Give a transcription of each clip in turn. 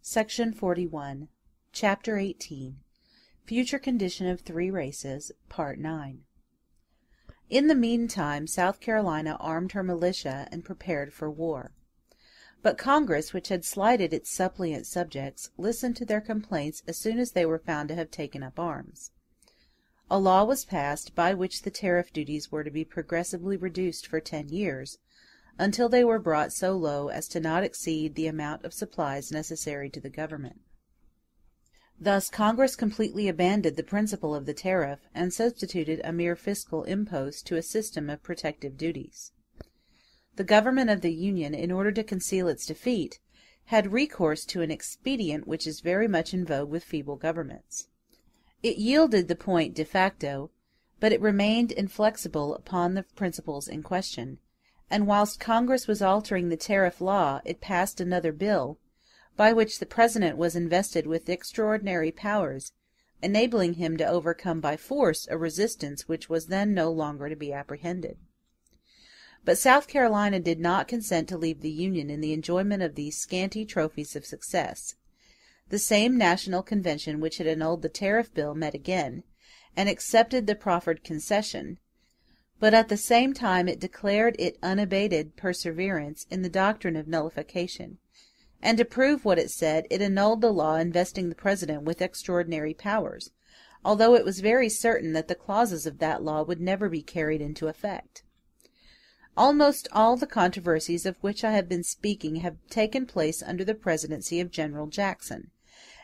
Section 41. Chapter 18. Future Condition of Three Races, Part 9. In the meantime South Carolina armed her militia and prepared for war. But Congress, which had slighted its suppliant subjects, listened to their complaints as soon as they were found to have taken up arms. A law was passed by which the tariff duties were to be progressively reduced for 10 years, until they were brought so low as to not exceed the amount of supplies necessary to the government. Thus Congress completely abandoned the principle of the tariff, and substituted a mere fiscal impost to a system of protective duties. The government of the Union, in order to conceal its defeat, had recourse to an expedient which is very much in vogue with feeble governments. It yielded the point de facto, but it remained inflexible upon the principles in question, and whilst Congress was altering the tariff law, it passed another bill, by which the President was invested with extraordinary powers, enabling him to overcome by force a resistance which was then no longer to be apprehended. But South Carolina did not consent to leave the Union in the enjoyment of these scanty trophies of success. The same National Convention which had annulled the tariff bill met again, and accepted the proffered concession, but at the same time it declared it unabated perseverance in the doctrine of nullification, and to prove what it said, it annulled the law investing the President with extraordinary powers, although it was very certain that the clauses of that law would never be carried into effect. Almost all the controversies of which I have been speaking have taken place under the presidency of General Jackson,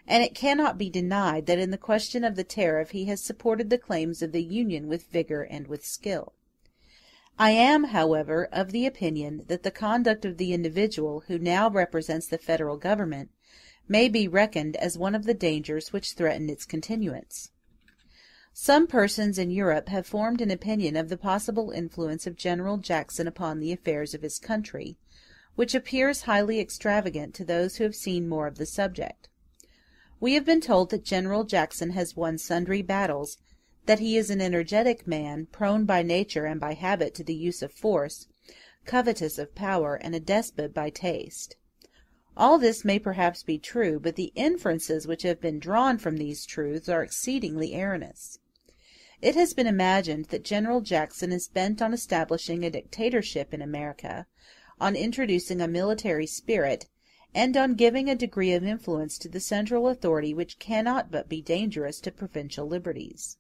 and it cannot be denied that in the question of the tariff he has supported the claims of the Union with vigor and with skill. I am, however, of the opinion that the conduct of the individual who now represents the federal government may be reckoned as one of the dangers which threaten its continuance. Some persons in Europe have formed an opinion of the possible influence of General Jackson upon the affairs of his country, which appears highly extravagant to those who have seen more of the subject. We have been told that General Jackson has won sundry battles, that he is an energetic man, prone by nature and by habit to the use of force, covetous of power, and a despot by taste. All this may perhaps be true, but the inferences which have been drawn from these truths are exceedingly erroneous. It has been imagined that General Jackson is bent on establishing a dictatorship in America, on introducing a military spirit, and on giving a degree of influence to the central authority which cannot but be dangerous to provincial liberties.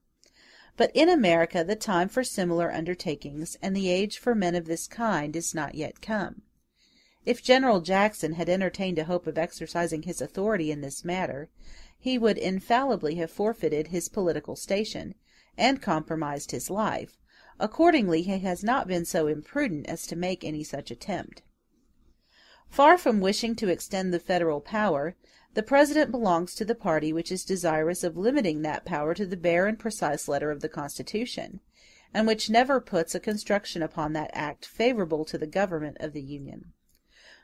But in America the time for similar undertakings, and the age for men of this kind, is not yet come. If General Jackson had entertained a hope of exercising his authority in this matter, he would infallibly have forfeited his political station, and compromised his life. Accordingly he has not been so imprudent as to make any such attempt. Far from wishing to extend the federal power, the President belongs to the party which is desirous of limiting that power to the bare and precise letter of the Constitution, and which never puts a construction upon that act favorable to the government of the Union.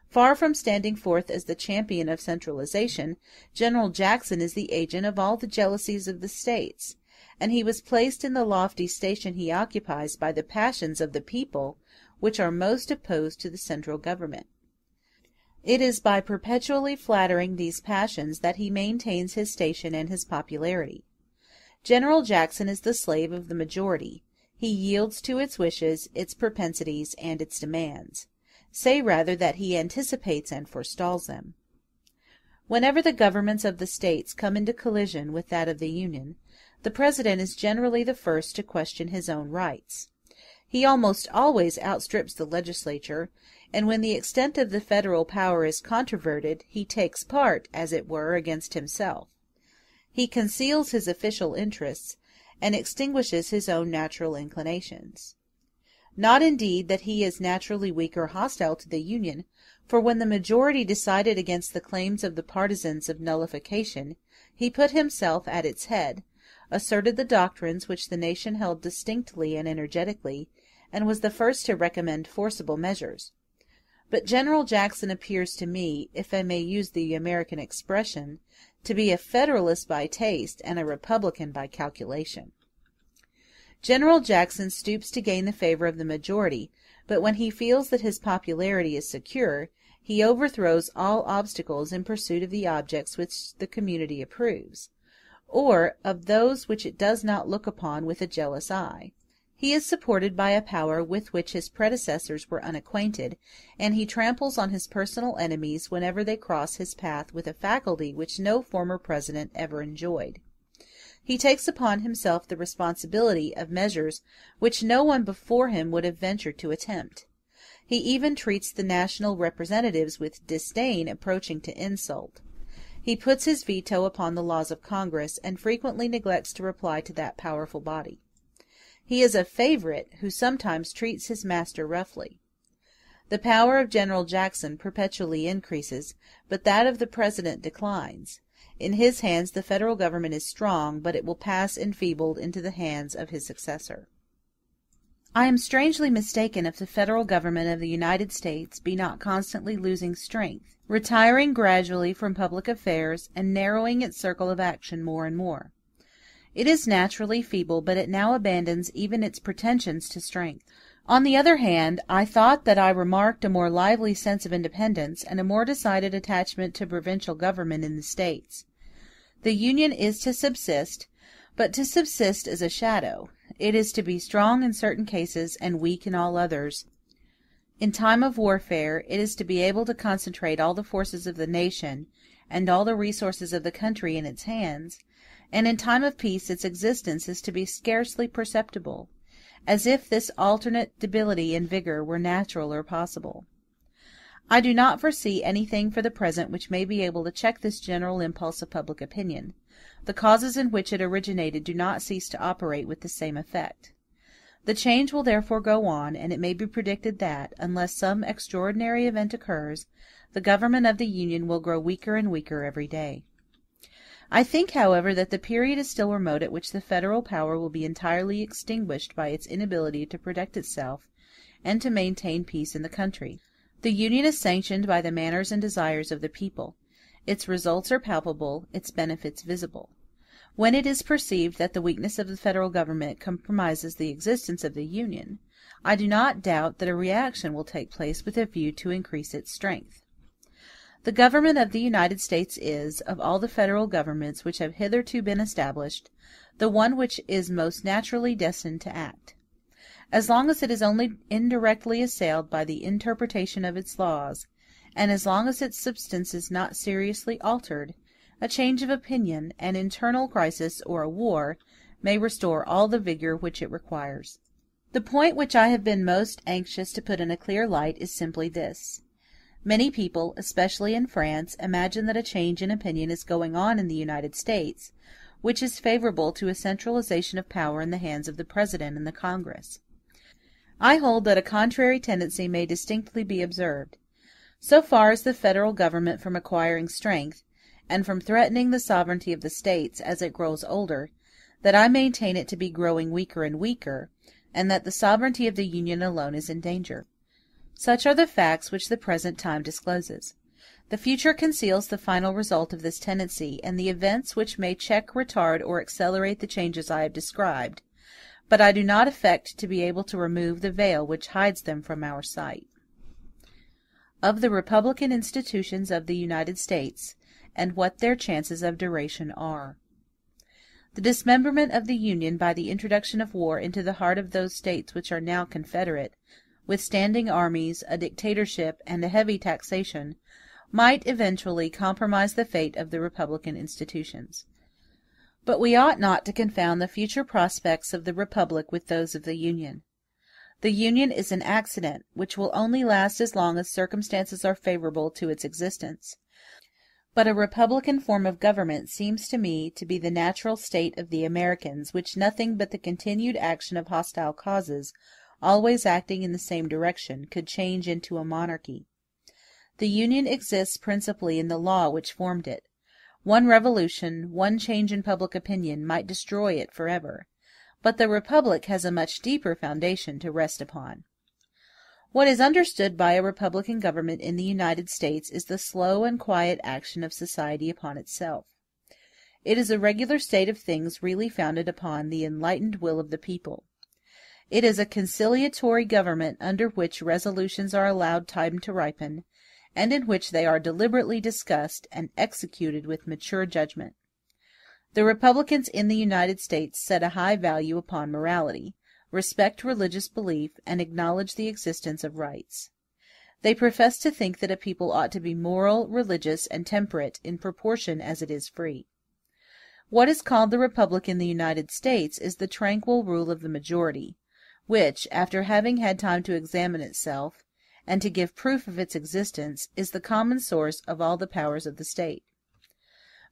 Far from standing forth as the champion of centralization, General Jackson is the agent of all the jealousies of the States, and he was placed in the lofty station he occupies by the passions of the people which are most opposed to the central government. It is by perpetually flattering these passions that he maintains his station and his popularity. General Jackson is the slave of the majority. He yields to its wishes, its propensities, and its demands. Say rather that he anticipates and forestalls them. Whenever the governments of the States come into collision with that of the Union, the President is generally the first to question his own rights. He almost always outstrips the legislature, and when the extent of the federal power is controverted, he takes part, as it were, against himself. He conceals his official interests, and extinguishes his own natural inclinations. Not indeed that he is naturally weak or hostile to the Union, for when the majority decided against the claims of the partisans of nullification, he put himself at its head, asserted the doctrines which the nation held distinctly and energetically, and was the first to recommend forcible measures. But General Jackson appears to me, if I may use the American expression, to be a Federalist by taste and a Republican by calculation. General Jackson stoops to gain the favor of the majority, but when he feels that his popularity is secure, he overthrows all obstacles in pursuit of the objects which the community approves, or of those which it does not look upon with a jealous eye. He is supported by a power with which his predecessors were unacquainted, and he tramples on his personal enemies whenever they cross his path with a faculty which no former president ever enjoyed. He takes upon himself the responsibility of measures which no one before him would have ventured to attempt. He even treats the national representatives with disdain approaching to insult. He puts his veto upon the laws of Congress, and frequently neglects to reply to that powerful body. He is a favorite who sometimes treats his master roughly. The power of General Jackson perpetually increases, but that of the President declines. In his hands the federal government is strong, but it will pass enfeebled into the hands of his successor. I am strangely mistaken if the federal government of the United States be not constantly losing strength, retiring gradually from public affairs, and narrowing its circle of action more and more. It is naturally feeble, but it now abandons even its pretensions to strength. On the other hand, I thought that I remarked a more lively sense of independence, and a more decided attachment to provincial government in the States. The Union is to subsist, but to subsist as a shadow. It is to be strong in certain cases, and weak in all others. In time of warfare, it is to be able to concentrate all the forces of the nation, and all the resources of the country in its hands, and in time of peace its existence is to be scarcely perceptible, as if this alternate debility and vigor were natural or possible. I do not foresee anything for the present which may be able to check this general impulse of public opinion. The causes in which it originated do not cease to operate with the same effect. The change will therefore go on, and it may be predicted that, unless some extraordinary event occurs, the government of the Union will grow weaker and weaker every day. I think, however, that the period is still remote at which the federal power will be entirely extinguished by its inability to protect itself and to maintain peace in the country. The Union is sanctioned by the manners and desires of the people. Its results are palpable, its benefits visible. When it is perceived that the weakness of the federal government compromises the existence of the Union, I do not doubt that a reaction will take place with a view to increase its strength. The government of the United States is, of all the federal governments which have hitherto been established, the one which is most naturally destined to act. As long as it is only indirectly assailed by the interpretation of its laws, and as long as its substance is not seriously altered, a change of opinion, an internal crisis, or a war, may restore all the vigor which it requires. The point which I have been most anxious to put in a clear light is simply this. Many people, especially in France, imagine that a change in opinion is going on in the United States, which is favorable to a centralization of power in the hands of the President and the Congress. I hold that a contrary tendency may distinctly be observed. So far is the federal government from acquiring strength, and from threatening the sovereignty of the States as it grows older, that I maintain it to be growing weaker and weaker, and that the sovereignty of the Union alone is in danger. Such are the facts which the present time discloses. The future conceals the final result of this tendency, and the events which may check, retard, or accelerate the changes I have described, but I do not affect to be able to remove the veil which hides them from our sight. Of the republican institutions of the United States, and what their chances of duration are. The dismemberment of the Union by the introduction of war into the heart of those States which are now Confederate, with standing armies, a dictatorship, and a heavy taxation, might eventually compromise the fate of the republican institutions. But we ought not to confound the future prospects of the Republic with those of the Union. The Union is an accident, which will only last as long as circumstances are favorable to its existence. But a republican form of government seems to me to be the natural state of the Americans, which nothing but the continued action of hostile causes, always acting in the same direction, could change into a monarchy. The Union exists principally in the law which formed it. One revolution, one change in public opinion, might destroy it forever. But the Republic has a much deeper foundation to rest upon. What is understood by a republican government in the United States is the slow and quiet action of society upon itself. It is a regular state of things really founded upon the enlightened will of the people. It is a conciliatory government under which resolutions are allowed time to ripen, and in which they are deliberately discussed and executed with mature judgment. The Republicans in the United States set a high value upon morality, respect religious belief, and acknowledge the existence of rights. They profess to think that a people ought to be moral, religious, and temperate in proportion as it is free. What is called the Republic in the United States is the tranquil rule of the majority, which, after having had time to examine itself, and to give proof of its existence, is the common source of all the powers of the state.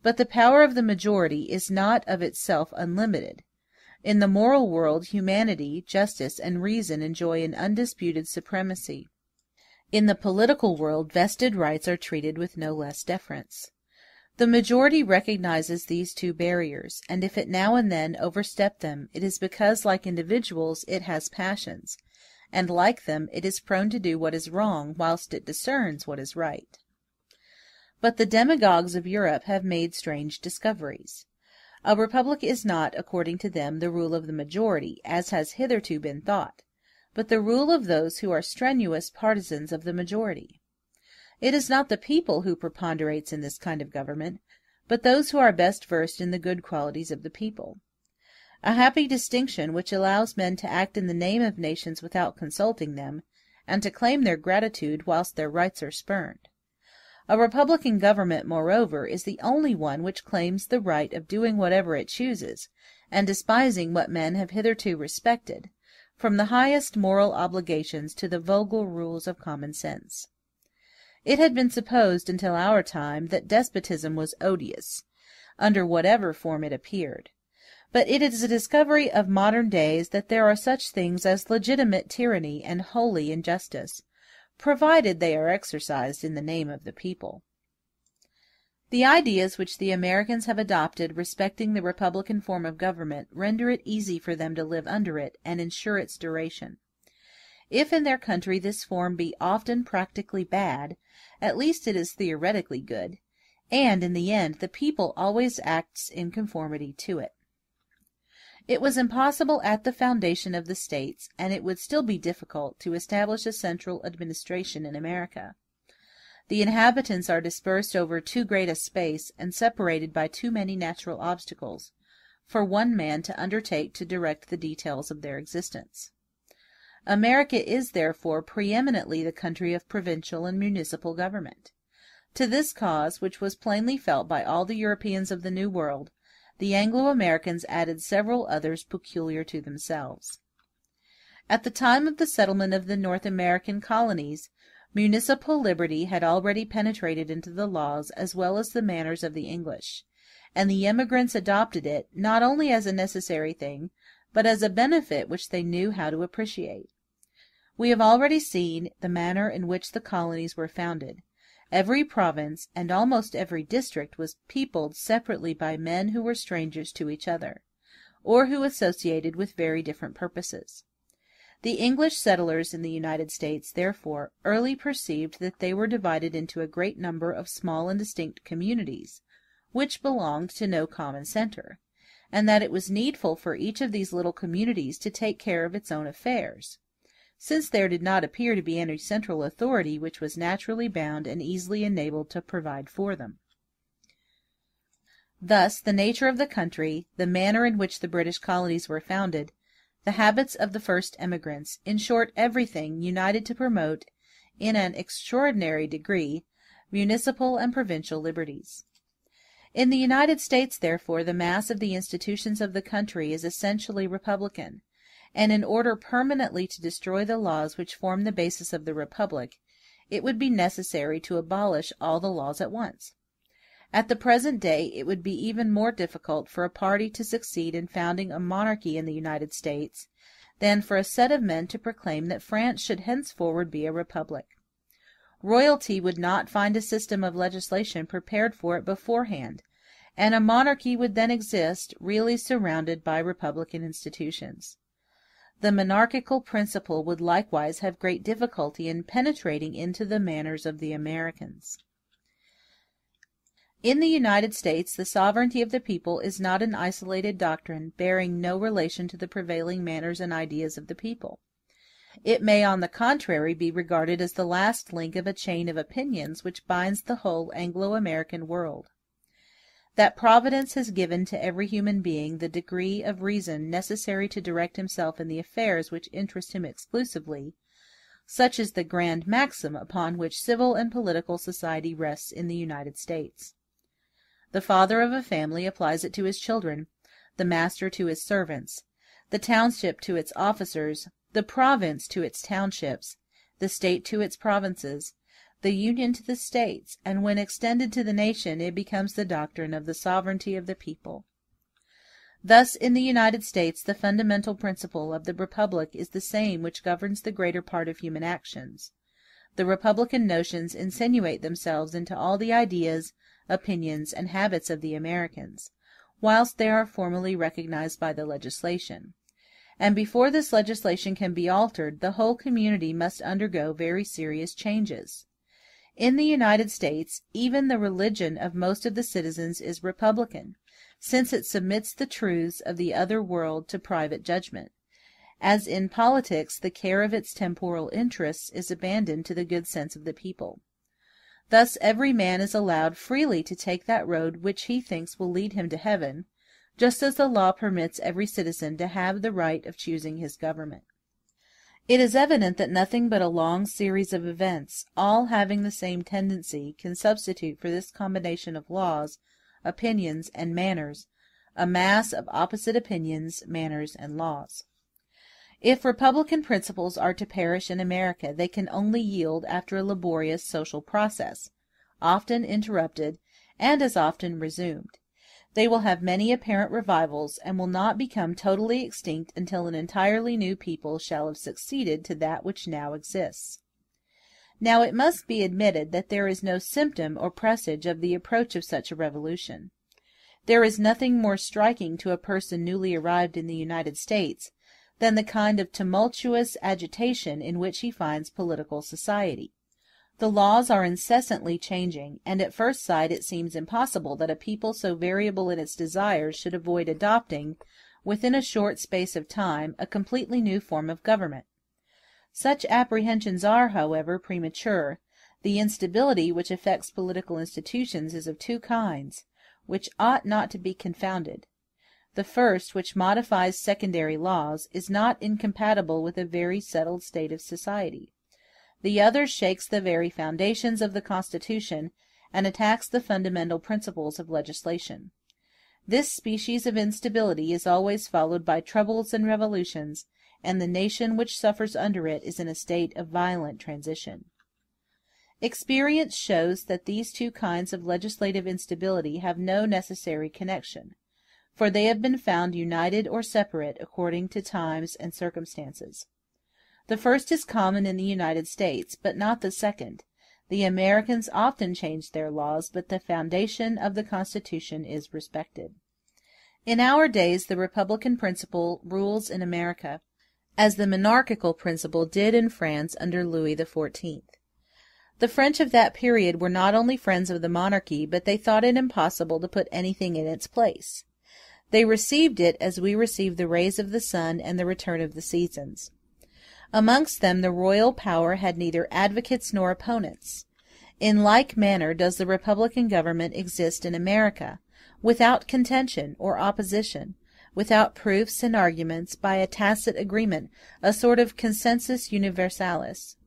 But the power of the majority is not of itself unlimited. In the moral world, humanity, justice, and reason enjoy an undisputed supremacy. In the political world, vested rights are treated with no less deference. The majority recognizes these two barriers, and if it now and then overstep them, it is because, like individuals, it has passions, and like them, it is prone to do what is wrong whilst it discerns what is right. But the demagogues of Europe have made strange discoveries. A republic is not, according to them, the rule of the majority, as has hitherto been thought, but the rule of those who are strenuous partisans of the majority. It is not the people who preponderates in this kind of government, but those who are best versed in the good qualities of the people. A happy distinction which allows men to act in the name of nations without consulting them, and to claim their gratitude whilst their rights are spurned. A republican government, moreover, is the only one which claims the right of doing whatever it chooses, and despising what men have hitherto respected, from the highest moral obligations to the vulgar rules of common sense. It had been supposed until our time that despotism was odious, under whatever form it appeared. But it is a discovery of modern days that there are such things as legitimate tyranny and holy injustice, provided they are exercised in the name of the people. The ideas which the Americans have adopted respecting the republican form of government render it easy for them to live under it and ensure its duration. If in their country this form be often practically bad, at least it is theoretically good, and in the end the people always acts in conformity to it. It was impossible at the foundation of the states, and it would still be difficult, to establish a central administration in America. The inhabitants are dispersed over too great a space, and separated by too many natural obstacles, for one man to undertake to direct the details of their existence. America is therefore preeminently the country of provincial and municipal government. To this cause, which was plainly felt by all the Europeans of the New World, the Anglo-Americans added several others peculiar to themselves. At the time of the settlement of the North American colonies, municipal liberty had already penetrated into the laws as well as the manners of the English, and the emigrants adopted it, not only as a necessary thing, but as a benefit which they knew how to appreciate. We have already seen the manner in which the colonies were founded. Every province, and almost every district, was peopled separately by men who were strangers to each other, or who associated with very different purposes. The English settlers in the United States, therefore, early perceived that they were divided into a great number of small and distinct communities, which belonged to no common center, and that it was needful for each of these little communities to take care of its own affairs, since there did not appear to be any central authority which was naturally bound and easily enabled to provide for them. Thus the nature of the country, the manner in which the British colonies were founded, the habits of the first emigrants, in short everything, united to promote, in an extraordinary degree, municipal and provincial liberties. In the United States, therefore, the mass of the institutions of the country is essentially republican, and in order permanently to destroy the laws which form the basis of the republic, it would be necessary to abolish all the laws at once. At the present day it would be even more difficult for a party to succeed in founding a monarchy in the United States than for a set of men to proclaim that France should henceforward be a republic. Royalty would not find a system of legislation prepared for it beforehand, and a monarchy would then exist, really surrounded by republican institutions. The monarchical principle would likewise have great difficulty in penetrating into the manners of the Americans. In the United States, the sovereignty of the people is not an isolated doctrine bearing no relation to the prevailing manners and ideas of the people. It may, on the contrary, be regarded as the last link of a chain of opinions which binds the whole Anglo-American world. That Providence has given to every human being the degree of reason necessary to direct himself in the affairs which interest him exclusively, such is the grand maxim upon which civil and political society rests in the United States. The father of a family applies it to his children, the master to his servants, the township to its officers, the province to its townships, the state to its provinces, the Union to the States, and when extended to the nation, it becomes the doctrine of the sovereignty of the people. Thus, in the United States, the fundamental principle of the Republic is the same which governs the greater part of human actions. The Republican notions insinuate themselves into all the ideas, opinions, and habits of the Americans, whilst they are formally recognized by the legislation. And before this legislation can be altered, the whole community must undergo very serious changes. In the United States, even the religion of most of the citizens is republican, since it submits the truths of the other world to private judgment. As in politics, the care of its temporal interests is abandoned to the good sense of the people. Thus every man is allowed freely to take that road which he thinks will lead him to heaven, just as the law permits every citizen to have the right of choosing his government. It is evident that nothing but a long series of events, all having the same tendency, can substitute for this combination of laws, opinions, and manners, a mass of opposite opinions, manners, and laws. If republican principles are to perish in America, they can only yield after a laborious social process, often interrupted, and as often resumed. They will have many apparent revivals, and will not become totally extinct until an entirely new people shall have succeeded to that which now exists. Now it must be admitted that there is no symptom or presage of the approach of such a revolution. There is nothing more striking to a person newly arrived in the United States than the kind of tumultuous agitation in which he finds political society. The laws are incessantly changing, and at first sight it seems impossible that a people so variable in its desires should avoid adopting, within a short space of time, a completely new form of government. Such apprehensions are, however, premature. The instability which affects political institutions is of two kinds, which ought not to be confounded. The first, which modifies secondary laws, is not incompatible with a very settled state of society. The other shakes the very foundations of the Constitution, and attacks the fundamental principles of legislation. This species of instability is always followed by troubles and revolutions, and the nation which suffers under it is in a state of violent transition. Experience shows that these two kinds of legislative instability have no necessary connection, for they have been found united or separate according to times and circumstances. The first is common in the United States, but not the second. The Americans often change their laws, but the foundation of the Constitution is respected. In our days the republican principle rules in America, as the monarchical principle did in France under Louis XIV. The French of that period were not only friends of the monarchy, but they thought it impossible to put anything in its place. They received it as we receive the rays of the sun and the return of the seasons. Amongst them the royal power had neither advocates nor opponents. In like manner does the republican government exist in America, without contention or opposition, without proofs and arguments, by a tacit agreement, a sort of consensus universalis.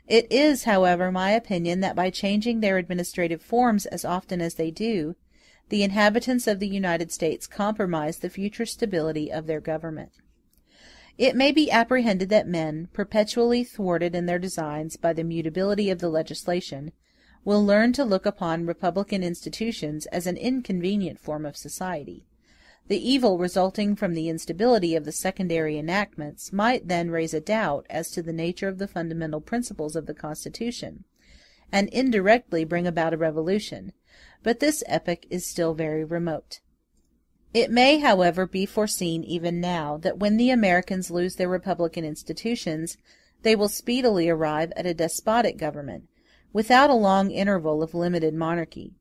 It is, however, my opinion that by changing their administrative forms as often as they do, the inhabitants of the United States compromise the future stability of their government. It may be apprehended that men, perpetually thwarted in their designs by the mutability of the legislation, will learn to look upon republican institutions as an inconvenient form of society. The evil resulting from the instability of the secondary enactments might then raise a doubt as to the nature of the fundamental principles of the Constitution, and indirectly bring about a revolution, but this epoch is still very remote. It may, however, be foreseen even now that when the Americans lose their republican institutions, they will speedily arrive at a despotic government, without a long interval of limited monarchy.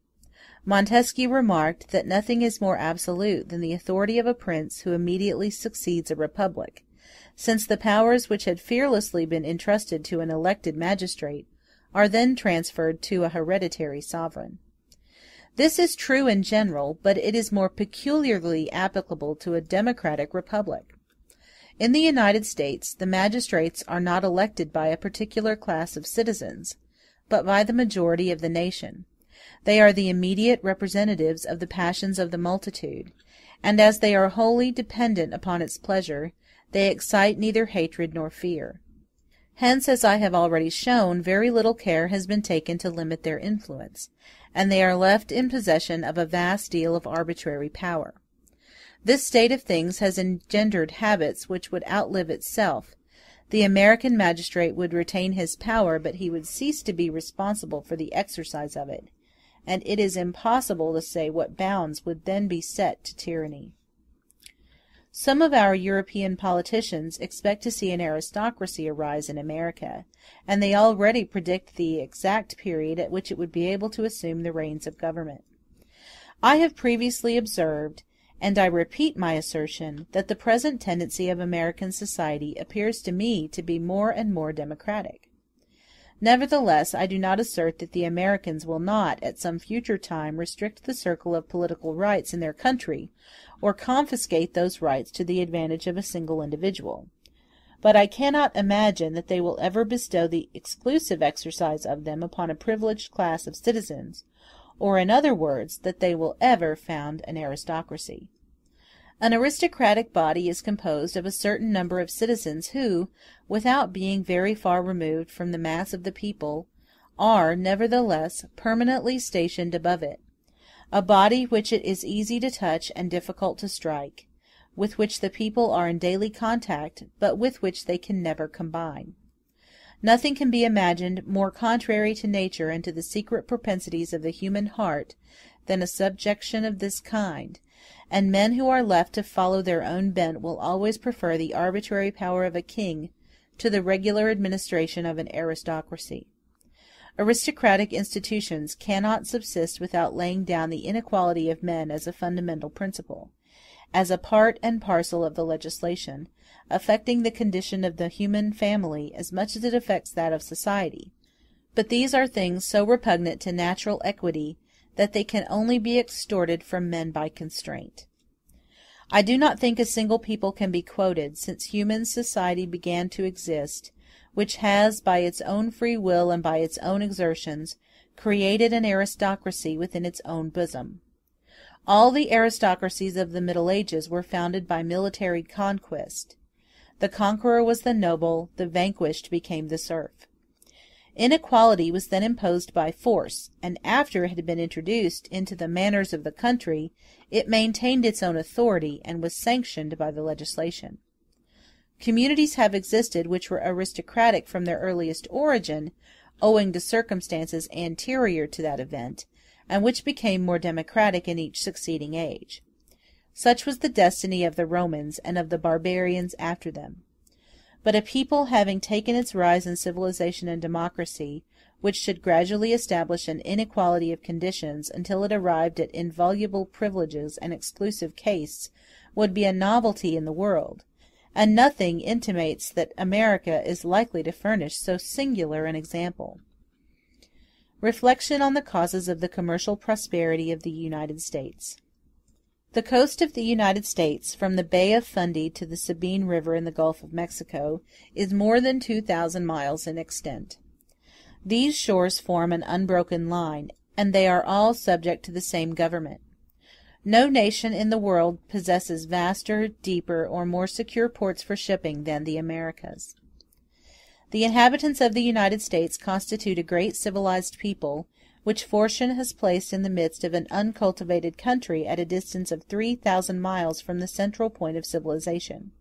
Montesquieu remarked that nothing is more absolute than the authority of a prince who immediately succeeds a republic, since the powers which had fearlessly been entrusted to an elected magistrate are then transferred to a hereditary sovereign. This is true in general, but it is more peculiarly applicable to a democratic republic. In the United States, the magistrates are not elected by a particular class of citizens, but by the majority of the nation. They are the immediate representatives of the passions of the multitude, and as they are wholly dependent upon its pleasure, they excite neither hatred nor fear. Hence, as I have already shown, very little care has been taken to limit their influence, and they are left in possession of a vast deal of arbitrary power. This state of things has engendered habits which would outlive itself. The American magistrate would retain his power, but he would cease to be responsible for the exercise of it, and it is impossible to say what bounds would then be set to tyranny. Some of our European politicians expect to see an aristocracy arise in America, and they already predict the exact period at which it would be able to assume the reins of government. I have previously observed, and I repeat my assertion, that the present tendency of American society appears to me to be more and more democratic. Nevertheless, I do not assert that the Americans will not, at some future time, restrict the circle of political rights in their country, or confiscate those rights to the advantage of a single individual. But I cannot imagine that they will ever bestow the exclusive exercise of them upon a privileged class of citizens, or, in other words, that they will ever found an aristocracy. An aristocratic body is composed of a certain number of citizens who, without being very far removed from the mass of the people, are, nevertheless, permanently stationed above it, a body which it is easy to touch and difficult to strike, with which the people are in daily contact, but with which they can never combine. Nothing can be imagined more contrary to nature and to the secret propensities of the human heart than a subjection of this kind, and men who are left to follow their own bent will always prefer the arbitrary power of a king to the regular administration of an aristocracy. Aristocratic institutions cannot subsist without laying down the inequality of men as a fundamental principle, as a part and parcel of the legislation, affecting the condition of the human family as much as it affects that of society. But these are things so repugnant to natural equity that they can only be extorted from men by constraint. I do not think a single people can be quoted, since human society began to exist, which has, by its own free will and by its own exertions, created an aristocracy within its own bosom. All the aristocracies of the Middle Ages were founded by military conquest. The conqueror was the noble, the vanquished became the serf. Inequality was then imposed by force, and after it had been introduced into the manners of the country, it maintained its own authority and was sanctioned by the legislation. Communities have existed which were aristocratic from their earliest origin, owing to circumstances anterior to that event, and which became more democratic in each succeeding age. Such was the destiny of the Romans and of the barbarians after them. But a people having taken its rise in civilization and democracy, which should gradually establish an inequality of conditions until it arrived at inviolable privileges and exclusive castes, would be a novelty in the world, and nothing intimates that America is likely to furnish so singular an example. Reflection on the causes of the commercial prosperity of the United States. The coast of the United States, from the Bay of Fundy to the Sabine River in the Gulf of Mexico, is more than 2,000 miles in extent. These shores form an unbroken line, and they are all subject to the same government. No nation in the world possesses vaster, deeper, or more secure ports for shipping than the Americas. The inhabitants of the United States constitute a great civilized people, which fortune has placed in the midst of an uncultivated country at a distance of 3,000 miles from the central point of civilization.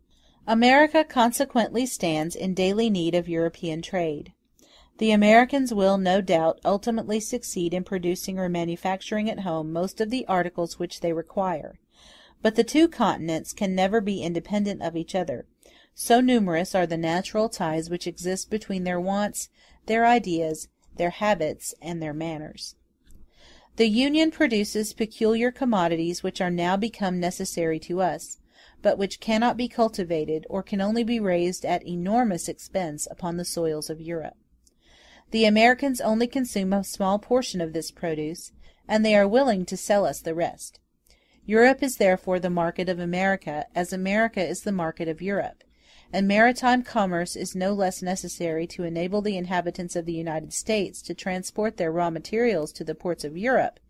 America consequently stands in daily need of European trade. The Americans will, no doubt, ultimately succeed in producing or manufacturing at home most of the articles which they require, but the two continents can never be independent of each other, so numerous are the natural ties which exist between their wants, their ideas, their habits, and their manners. The Union produces peculiar commodities which are now become necessary to us, but which cannot be cultivated, or can only be raised at enormous expense upon the soils of Europe. The Americans only consume a small portion of this produce, and they are willing to sell us the rest. Europe is therefore the market of America, as America is the market of Europe, and maritime commerce is no less necessary to enable the inhabitants of the United States to transport their raw materials to the ports of Europe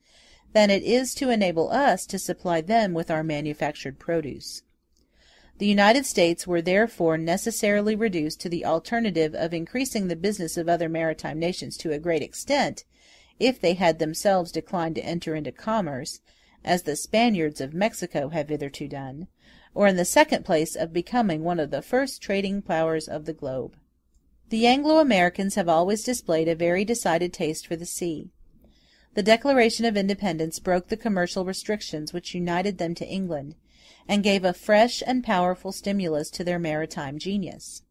than it is to enable us to supply them with our manufactured produce. The United States were therefore necessarily reduced to the alternative of increasing the business of other maritime nations to a great extent, if they had themselves declined to enter into commerce, as the Spaniards of Mexico have hitherto done, or in the second place of becoming one of the first trading powers of the globe. The Anglo-Americans have always displayed a very decided taste for the sea. The Declaration of Independence broke the commercial restrictions which united them to England, and gave a fresh and powerful stimulus to their maritime genius.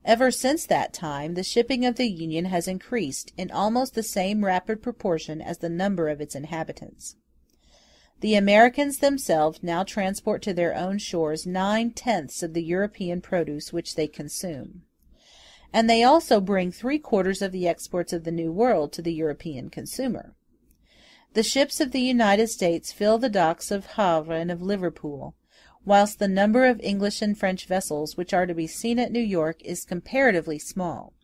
Ever since that time, the shipping of the Union has increased in almost the same rapid proportion as the number of its inhabitants. The Americans themselves now transport to their own shores 9/10 of the European produce which they consume. And they also bring 3/4 of the exports of the New World to the European consumer. The ships of the United States fill the docks of Havre and of Liverpool, whilst the number of English and French vessels which are to be seen at New York is comparatively small.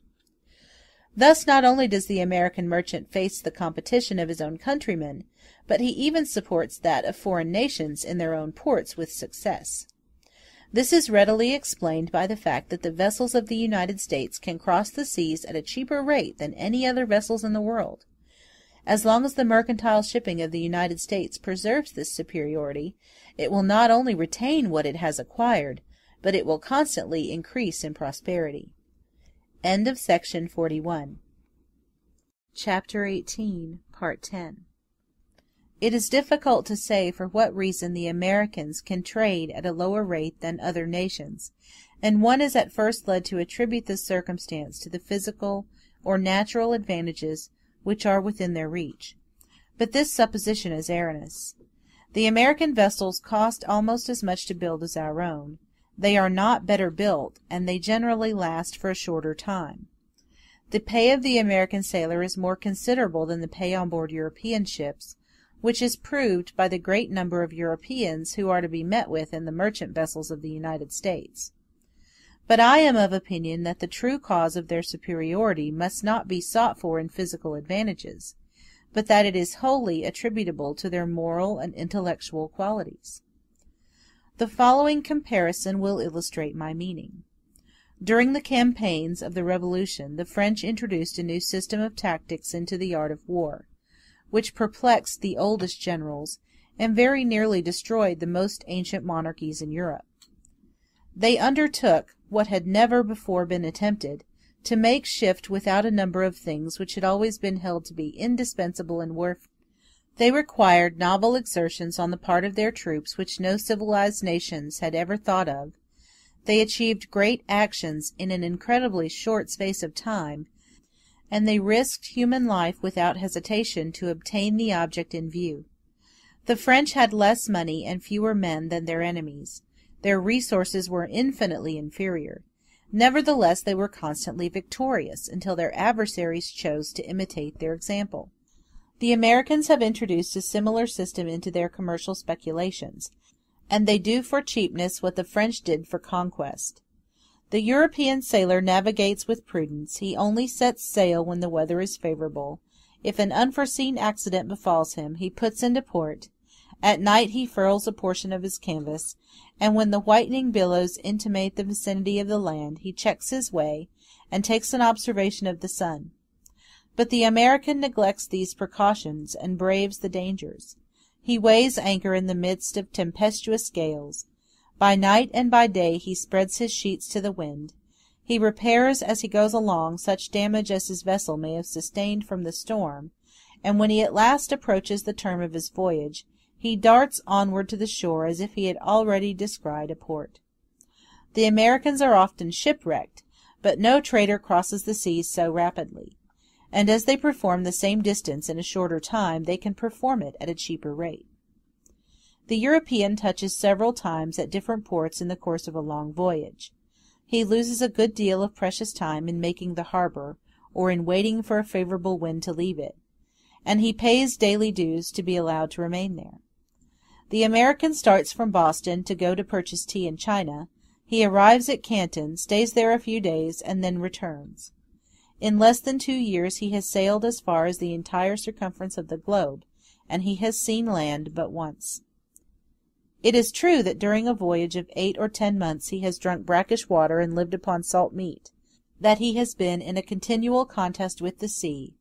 Thus not only does the American merchant face the competition of his own countrymen, but he even supports that of foreign nations in their own ports with success. This is readily explained by the fact that the vessels of the United States can cross the seas at a cheaper rate than any other vessels in the world. As long as the mercantile shipping of the United States preserves this superiority, it will not only retain what it has acquired, but it will constantly increase in prosperity. End of section 41. Chapter 18, Part 10. It is difficult to say for what reason the Americans can trade at a lower rate than other nations, and one is at first led to attribute this circumstance to the physical or natural advantages which are within their reach. But this supposition is erroneous. The American vessels cost almost as much to build as our own. They are not better built, and they generally last for a shorter time. The pay of the American sailor is more considerable than the pay on board European ships, which is proved by the great number of Europeans who are to be met with in the merchant vessels of the United States. But I am of opinion that the true cause of their superiority must not be sought for in physical advantages, but that it is wholly attributable to their moral and intellectual qualities. The following comparison will illustrate my meaning. During the campaigns of the Revolution, the French introduced a new system of tactics into the art of war, which perplexed the oldest generals, and very nearly destroyed the most ancient monarchies in Europe. They undertook, what had never before been attempted, to make shift without a number of things which had always been held to be indispensable in warfare. They required novel exertions on the part of their troops which no civilized nations had ever thought of. They achieved great actions in an incredibly short space of time, and they risked human life without hesitation to obtain the object in view. The French had less money and fewer men than their enemies. Their resources were infinitely inferior. Nevertheless, they were constantly victorious, until their adversaries chose to imitate their example. The Americans have introduced a similar system into their commercial speculations, and they do for cheapness what the French did for conquest. The European sailor navigates with prudence. He only sets sail when the weather is favorable. If an unforeseen accident befalls him, he puts into port. At night he furls a portion of his canvas, and when the whitening billows intimate the vicinity of the land, he checks his way, and takes an observation of the sun. But the American neglects these precautions, and braves the dangers. He weighs anchor in the midst of tempestuous gales. By night and by day he spreads his sheets to the wind. He repairs as he goes along such damage as his vessel may have sustained from the storm, and when he at last approaches the term of his voyage, he darts onward to the shore as if he had already descried a port. The Americans are often shipwrecked, but no trader crosses the seas so rapidly, and as they perform the same distance in a shorter time, they can perform it at a cheaper rate. The European touches several times at different ports in the course of a long voyage. He loses a good deal of precious time in making the harbor, or in waiting for a favorable wind to leave it, and he pays daily dues to be allowed to remain there. The American starts from Boston to go to purchase tea in China. He arrives at Canton, stays there a few days, and then returns. In less than 2 years he has sailed as far as the entire circumference of the globe, and he has seen land but once. It is true that during a voyage of 8 or 10 months he has drunk brackish water and lived upon salt meat, that he has been in a continual contest with the sea,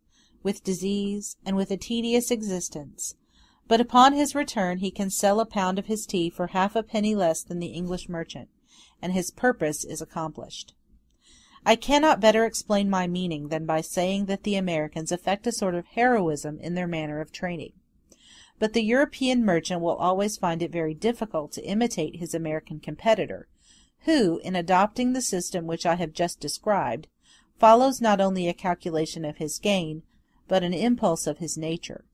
with disease, and with a tedious existence, but upon his return he can sell a pound of his tea for half a penny less than the English merchant, and his purpose is accomplished. I cannot better explain my meaning than by saying that the Americans affect a sort of heroism in their manner of trading. But the European merchant will always find it very difficult to imitate his American competitor, who, in adopting the system which I have just described, follows not only a calculation of his gain, but an impulse of his nature.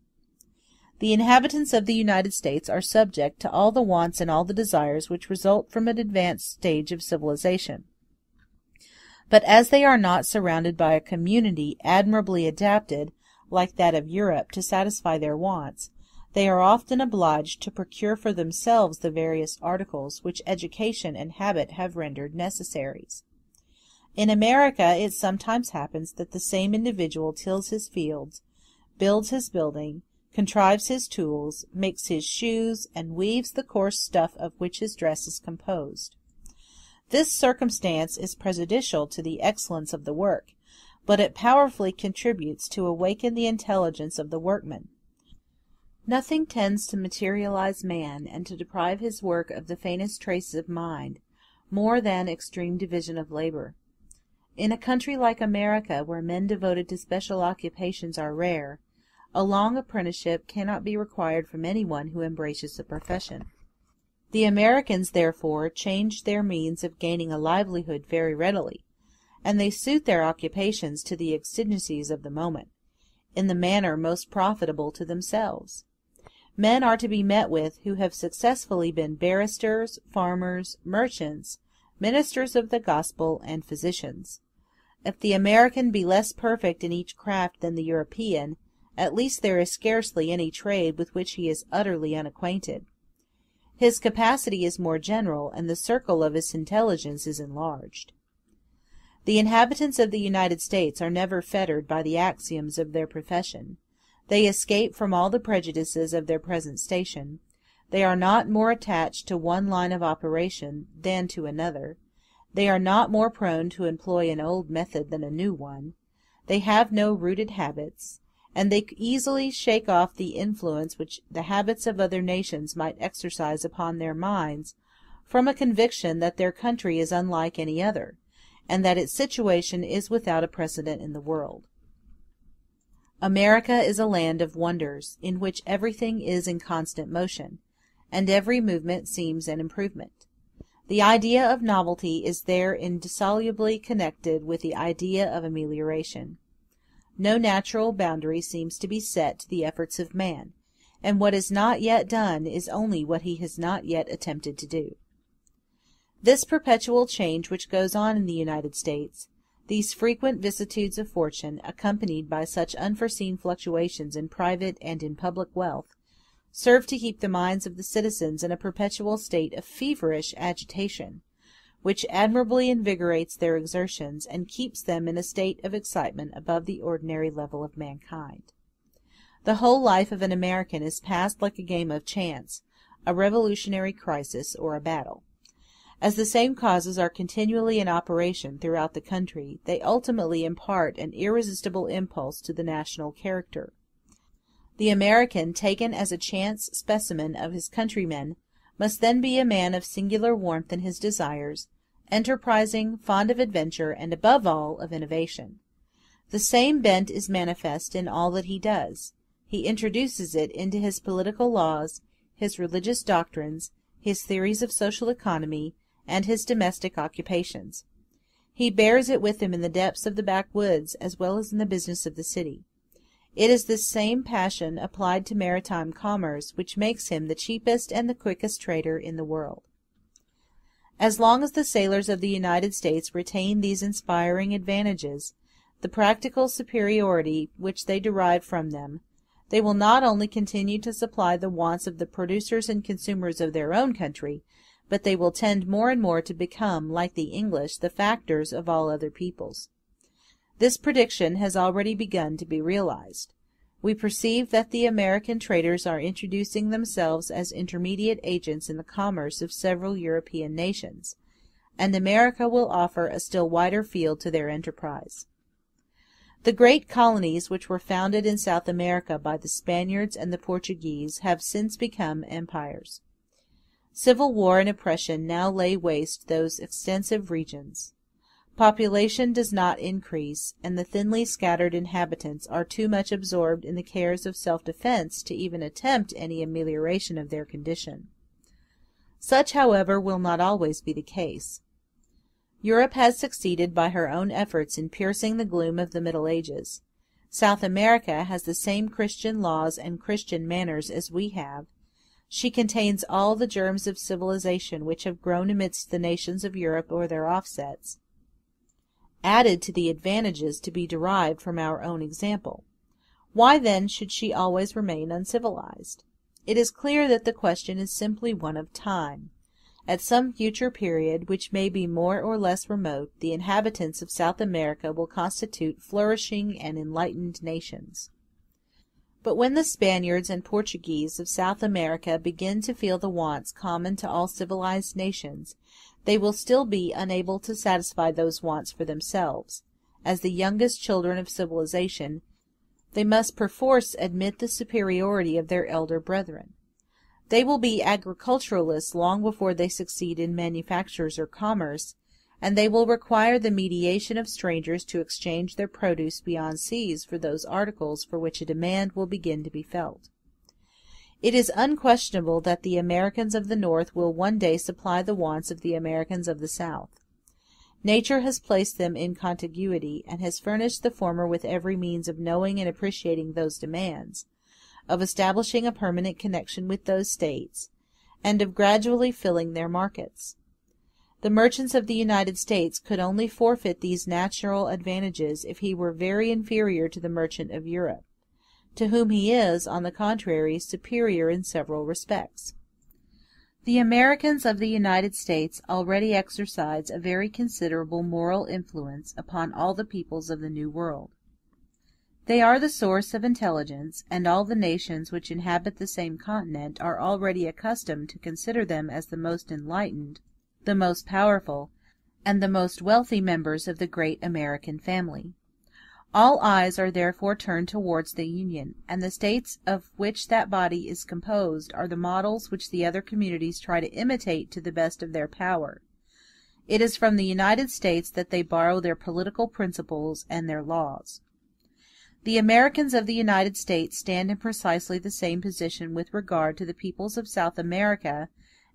The inhabitants of the United States are subject to all the wants and all the desires which result from an advanced stage of civilization. But as they are not surrounded by a community admirably adapted, like that of Europe, to satisfy their wants, they are often obliged to procure for themselves the various articles which education and habit have rendered necessaries. In America it sometimes happens that the same individual tills his fields, builds his building, contrives his tools, makes his shoes, and weaves the coarse stuff of which his dress is composed. This circumstance is prejudicial to the excellence of the work, but it powerfully contributes to awaken the intelligence of the workman. Nothing tends to materialize man, and to deprive his work of the faintest traces of mind, more than extreme division of labor. In a country like America, where men devoted to special occupations are rare, a long apprenticeship cannot be required from any one who embraces the profession. The Americans, therefore, change their means of gaining a livelihood very readily, and they suit their occupations to the exigencies of the moment, in the manner most profitable to themselves. Men are to be met with who have successfully been barristers, farmers, merchants, ministers of the gospel, and physicians. If the American be less perfect in each craft than the European, at least there is scarcely any trade with which he is utterly unacquainted. His capacity is more general, and the circle of his intelligence is enlarged. The inhabitants of the United States are never fettered by the axioms of their profession. They escape from all the prejudices of their present station. They are not more attached to one line of operation than to another. They are not more prone to employ an old method than a new one. They have no rooted habits, and they easily shake off the influence which the habits of other nations might exercise upon their minds, from a conviction that their country is unlike any other, and that its situation is without a precedent in the world. America is a land of wonders, in which everything is in constant motion, and every movement seems an improvement. The idea of novelty is there indissolubly connected with the idea of amelioration. No natural boundary seems to be set to the efforts of man, and what is not yet done is only what he has not yet attempted to do. This perpetual change which goes on in the United States, these frequent vicissitudes of fortune, accompanied by such unforeseen fluctuations in private and in public wealth, serve to keep the minds of the citizens in a perpetual state of feverish agitation, which admirably invigorates their exertions, and keeps them in a state of excitement above the ordinary level of mankind. The whole life of an American is passed like a game of chance, a revolutionary crisis, or a battle. As the same causes are continually in operation throughout the country, they ultimately impart an irresistible impulse to the national character. The American, taken as a chance specimen of his countrymen, must then be a man of singular warmth in his desires, enterprising, fond of adventure, and above all of innovation. The same bent is manifest in all that he does. He introduces it into his political laws, his religious doctrines, his theories of social economy, and his domestic occupations. He bears it with him in the depths of the backwoods as well as in the business of the city. It is this same passion applied to maritime commerce which makes him the cheapest and the quickest trader in the world. As long as the sailors of the United States retain these inspiring advantages, the practical superiority which they derive from them, they will not only continue to supply the wants of the producers and consumers of their own country, but they will tend more and more to become, like the English, the factors of all other peoples. This prediction has already begun to be realized. We perceive that the American traders are introducing themselves as intermediate agents in the commerce of several European nations, and America will offer a still wider field to their enterprise. The great colonies which were founded in South America by the Spaniards and the Portuguese have since become empires. Civil war and oppression now lay waste those extensive regions. Population does not increase, and the thinly scattered inhabitants are too much absorbed in the cares of self-defense to even attempt any amelioration of their condition. Such, however, will not always be the case. Europe has succeeded by her own efforts in piercing the gloom of the Middle Ages. South America has the same Christian laws and Christian manners as we have. She contains all the germs of civilization which have grown amidst the nations of Europe or their offsets, added to the advantages to be derived from our own example. Why then should she always remain uncivilized? It is clear that the question is simply one of time. At some future period, which may be more or less remote, the inhabitants of South America will constitute flourishing and enlightened nations. But when the Spaniards and Portuguese of South America begin to feel the wants common to all civilized nations, they will still be unable to satisfy those wants for themselves. As the youngest children of civilization, they must perforce admit the superiority of their elder brethren. They will be agriculturalists long before they succeed in manufactures or commerce, and they will require the mediation of strangers to exchange their produce beyond seas for those articles for which a demand will begin to be felt. It is unquestionable that the Americans of the North will one day supply the wants of the Americans of the South. Nature has placed them in contiguity, and has furnished the former with every means of knowing and appreciating those demands, of establishing a permanent connection with those states, and of gradually filling their markets. The merchants of the United States could only forfeit these natural advantages if he were very inferior to the merchant of Europe, to whom he is, on the contrary, superior in several respects. The Americans of the United States already exercise a very considerable moral influence upon all the peoples of the New World. They are the source of intelligence, and all the nations which inhabit the same continent are already accustomed to consider them as the most enlightened, the most powerful, and the most wealthy members of the great American family. All eyes are therefore turned towards the Union, and the states of which that body is composed are the models which the other communities try to imitate to the best of their power. It is from the United States that they borrow their political principles and their laws. The Americans of the United States stand in precisely the same position with regard to the peoples of South America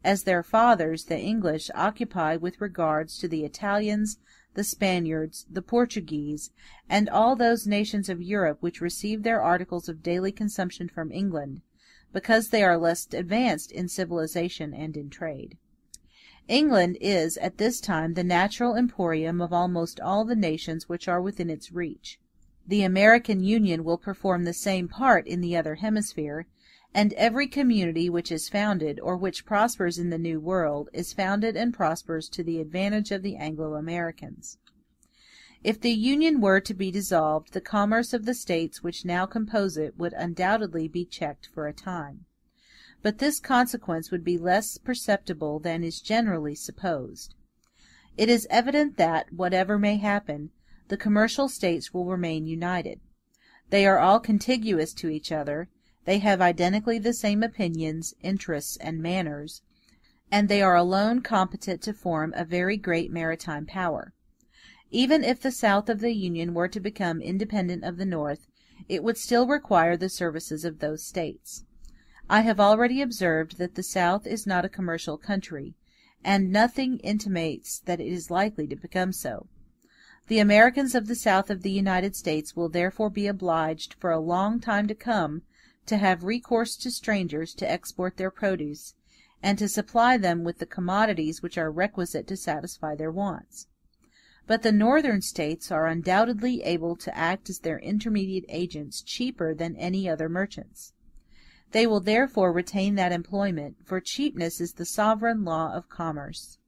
as their fathers, the English, occupy with regard to the Italians, the Spaniards, the Portuguese, and all those nations of Europe which receive their articles of daily consumption from England, because they are less advanced in civilization and in trade. England is at this time the natural emporium of almost all the nations which are within its reach. The American Union will perform the same part in the other hemisphere, and every community which is founded, or which prospers in the New World, is founded and prospers to the advantage of the Anglo-Americans. If the Union were to be dissolved, the commerce of the states which now compose it would undoubtedly be checked for a time. But this consequence would be less perceptible than is generally supposed. It is evident that, whatever may happen, the commercial states will remain united. They are all contiguous to each other, they have identically the same opinions, interests, and manners, and they are alone competent to form a very great maritime power. Even if the South of the Union were to become independent of the North, it would still require the services of those states. I have already observed that the South is not a commercial country, and nothing intimates that it is likely to become so. The Americans of the South of the United States will therefore be obliged for a long time to come to have recourse to strangers to export their produce, and to supply them with the commodities which are requisite to satisfy their wants. But the Northern States are undoubtedly able to act as their intermediate agents cheaper than any other merchants. They will therefore retain that employment, for cheapness is the sovereign law of commerce.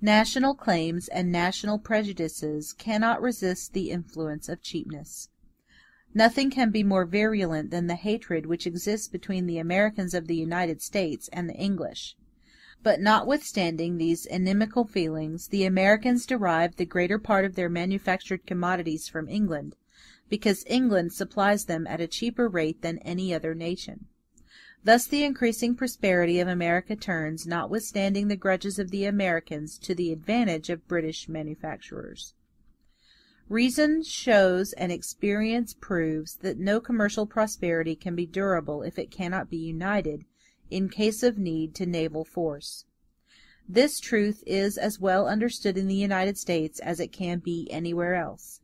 National claims and national prejudices cannot resist the influence of cheapness. Nothing can be more virulent than the hatred which exists between the Americans of the United States and the English. But notwithstanding these inimical feelings, the Americans derive the greater part of their manufactured commodities from England, because England supplies them at a cheaper rate than any other nation. Thus the increasing prosperity of America turns, notwithstanding the grudges of the Americans, to the advantage of British manufacturers. Reason shows and experience proves that no commercial prosperity can be durable if it cannot be united, in case of need, to naval force. This truth is as well understood in the United States as it can be anywhere else.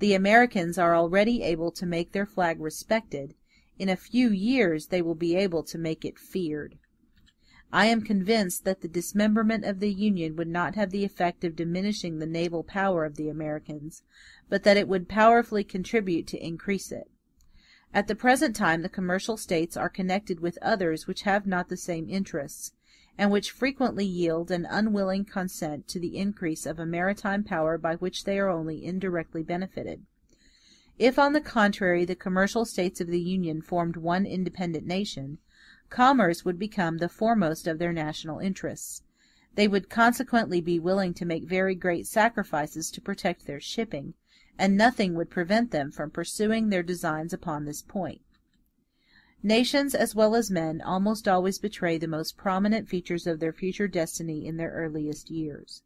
The Americans are already able to make their flag respected. In a few years they will be able to make it feared. I am convinced that the dismemberment of the Union would not have the effect of diminishing the naval power of the Americans, but that it would powerfully contribute to increase it. At the present time the commercial states are connected with others which have not the same interests, and which frequently yield an unwilling consent to the increase of a maritime power by which they are only indirectly benefited. If, on the contrary, the commercial states of the Union formed one independent nation, commerce would become the foremost of their national interests. They would consequently be willing to make very great sacrifices to protect their shipping, and nothing would prevent them from pursuing their designs upon this point. Nations, as well as men, almost always betray the most prominent features of their future destiny in their earliest years.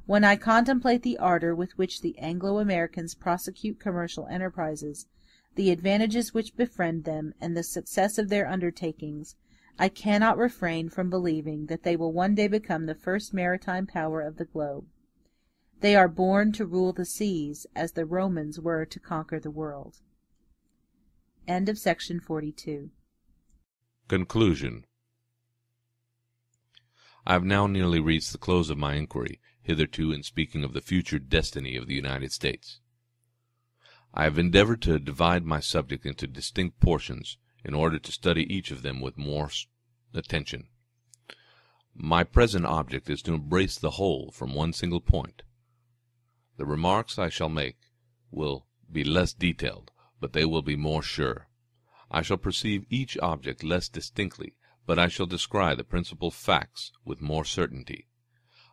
When I contemplate the ardor with which the Anglo-Americans prosecute commercial enterprises, the advantages which befriend them, and the success of their undertakings, I cannot refrain from believing that they will one day become the first maritime power of the globe. They are born to rule the seas, as the Romans were to conquer the world. End of section 42. Conclusion. I have now nearly reached the close of my inquiry, hitherto in speaking of the future destiny of the United States. I have endeavored to divide my subject into distinct portions, in order to study each of them with more attention. My present object is to embrace the whole from one single point. The remarks I shall make will be less detailed, but they will be more sure. I shall perceive each object less distinctly, but I shall descry the principal facts with more certainty.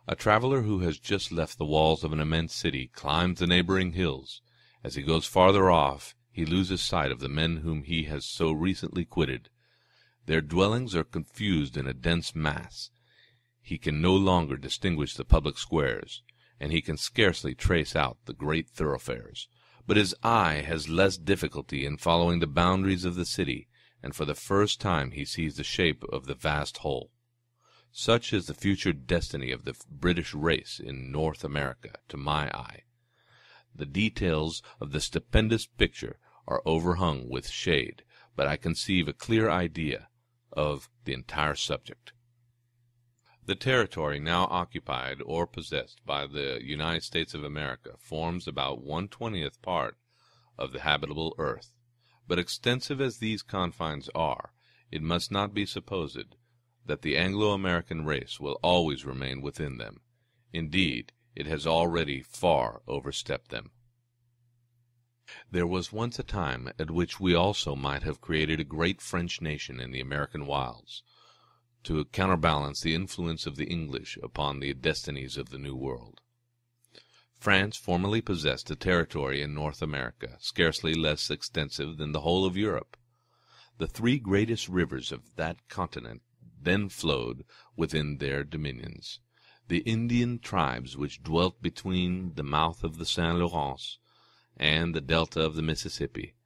A traveler who has just left the walls of an immense city climbs the neighboring hills. As he goes farther off, he loses sight of the men whom he has so recently quitted. Their dwellings are confused in a dense mass. He can no longer distinguish the public squares, and he can scarcely trace out the great thoroughfares. But his eye has less difficulty in following the boundaries of the city, and for the first time he sees the shape of the vast whole. Such is the future destiny of the British race in North America, to my eye. The details of the stupendous picture are overhung with shade, but I conceive a clear idea of the entire subject. The territory now occupied or possessed by the United States of America forms about 1/20th part of the habitable earth. But extensive as these confines are, it must not be supposed that the Anglo-American race will always remain within them. Indeed, it has already far overstepped them. There was once a time at which we also might have created a great French nation in the American wilds, to counterbalance the influence of the English upon the destinies of the New World. France formerly possessed a territory in North America, scarcely less extensive than the whole of Europe. The three greatest rivers of that continent then flowed within their dominions. The Indian tribes which dwelt between the mouth of the St. Lawrence and the delta of the Mississippi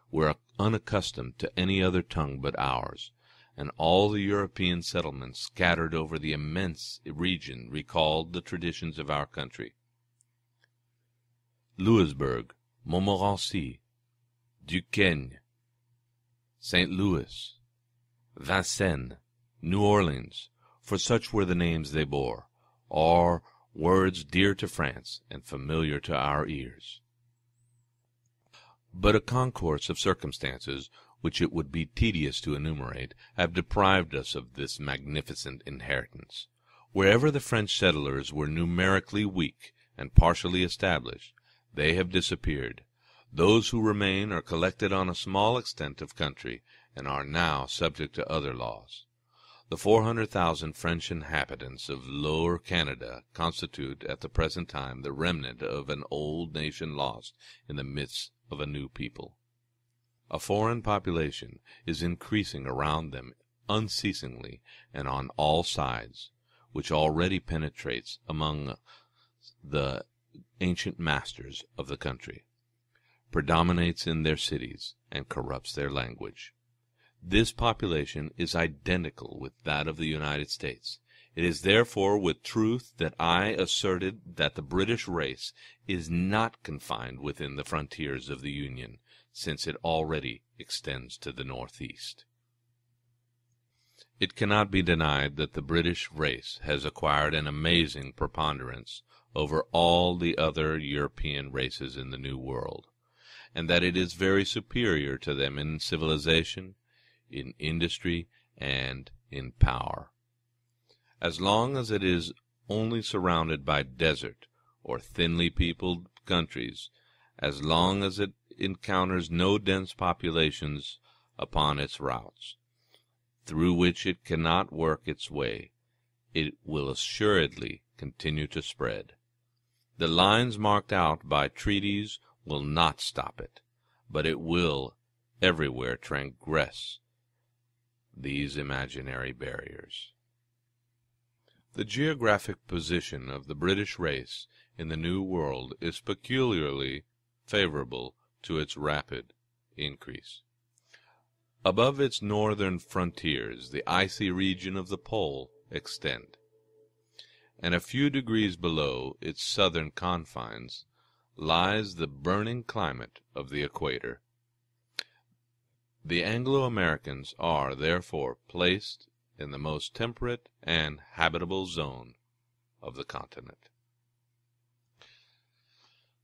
were unaccustomed to any other tongue but ours, and all the European settlements scattered over the immense region recalled the traditions of our country. Louisbourg, Montmorency, Duquesne, St. Louis, Vincennes, New Orleans, for such were the names they bore, or words dear to France and familiar to our ears. But a concourse of circumstances, which it would be tedious to enumerate, have deprived us of this magnificent inheritance. Wherever the French settlers were numerically weak and partially established, they have disappeared. Those who remain are collected on a small extent of country, and are now subject to other laws. The 400,000 French inhabitants of Lower Canada constitute at the present time the remnant of an old nation lost in the midst of a new people. A foreign population is increasing around them unceasingly and on all sides, which already penetrates among the ancient masters of the country, predominates in their cities, and corrupts their language. This population is identical with that of the United States. It is therefore with truth that I asserted that the British race is not confined within the frontiers of the Union, since it already extends to the northeast. It cannot be denied that the British race has acquired an amazing preponderance over all the other European races in the New World, and that it is very superior to them in civilization, in industry, and in power. As long as it is only surrounded by desert or thinly peopled countries, as long as it encounters no dense populations upon its routes, through which it cannot work its way, it will assuredly continue to spread. The lines marked out by treaties will not stop it, but it will everywhere transgress these imaginary barriers. The geographic position of the British race in the New World is peculiarly favorable to its rapid increase. Above its northern frontiers the icy region of the Pole extend, and a few degrees below its southern confines lies the burning climate of the equator. The Anglo-Americans are, therefore, placed in the most temperate and habitable zone of the continent.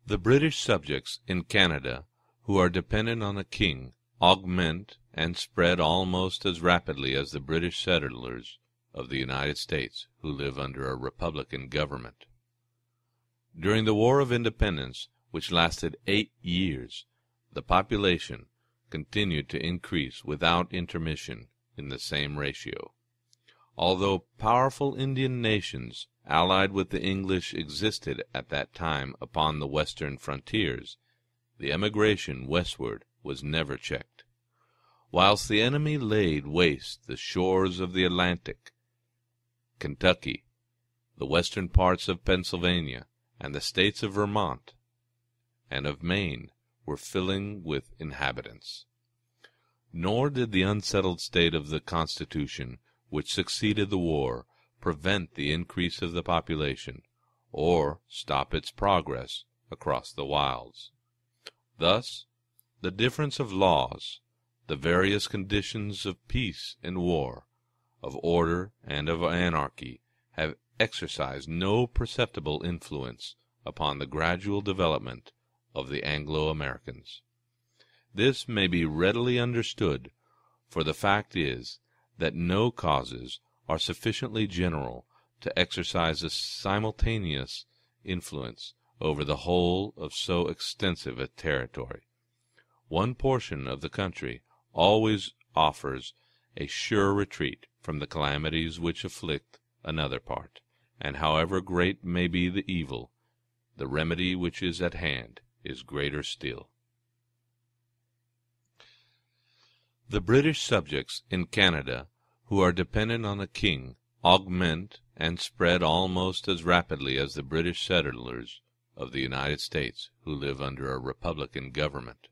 The British subjects in Canada who are dependent on a king augment and spread almost as rapidly as the British settlers of the United States who live under a republican government. During the War of Independence, which lasted 8 years, the population continued to increase without intermission in the same ratio. Although powerful Indian nations allied with the English existed at that time upon the western frontiers, the emigration westward was never checked. Whilst the enemy laid waste the shores of the Atlantic, Kentucky, the western parts of Pennsylvania, and the states of Vermont and of Maine were filling with inhabitants. Nor did the unsettled state of the Constitution which succeeded the war prevent the increase of the population, or stop its progress across the wilds. Thus, the difference of laws, the various conditions of peace and war, of order and of anarchy, have exercised no perceptible influence upon the gradual development of the Anglo-Americans. This may be readily understood, for the fact is that no causes are sufficiently general to exercise a simultaneous influence over the whole of so extensive a territory. One portion of the country always offers a sure retreat from the calamities which afflict another part, and however great may be the evil, the remedy which is at hand is greater still. The British subjects in Canada who are dependent on a king augment and spread almost as rapidly as the British settlers of the United States who live under a republican government.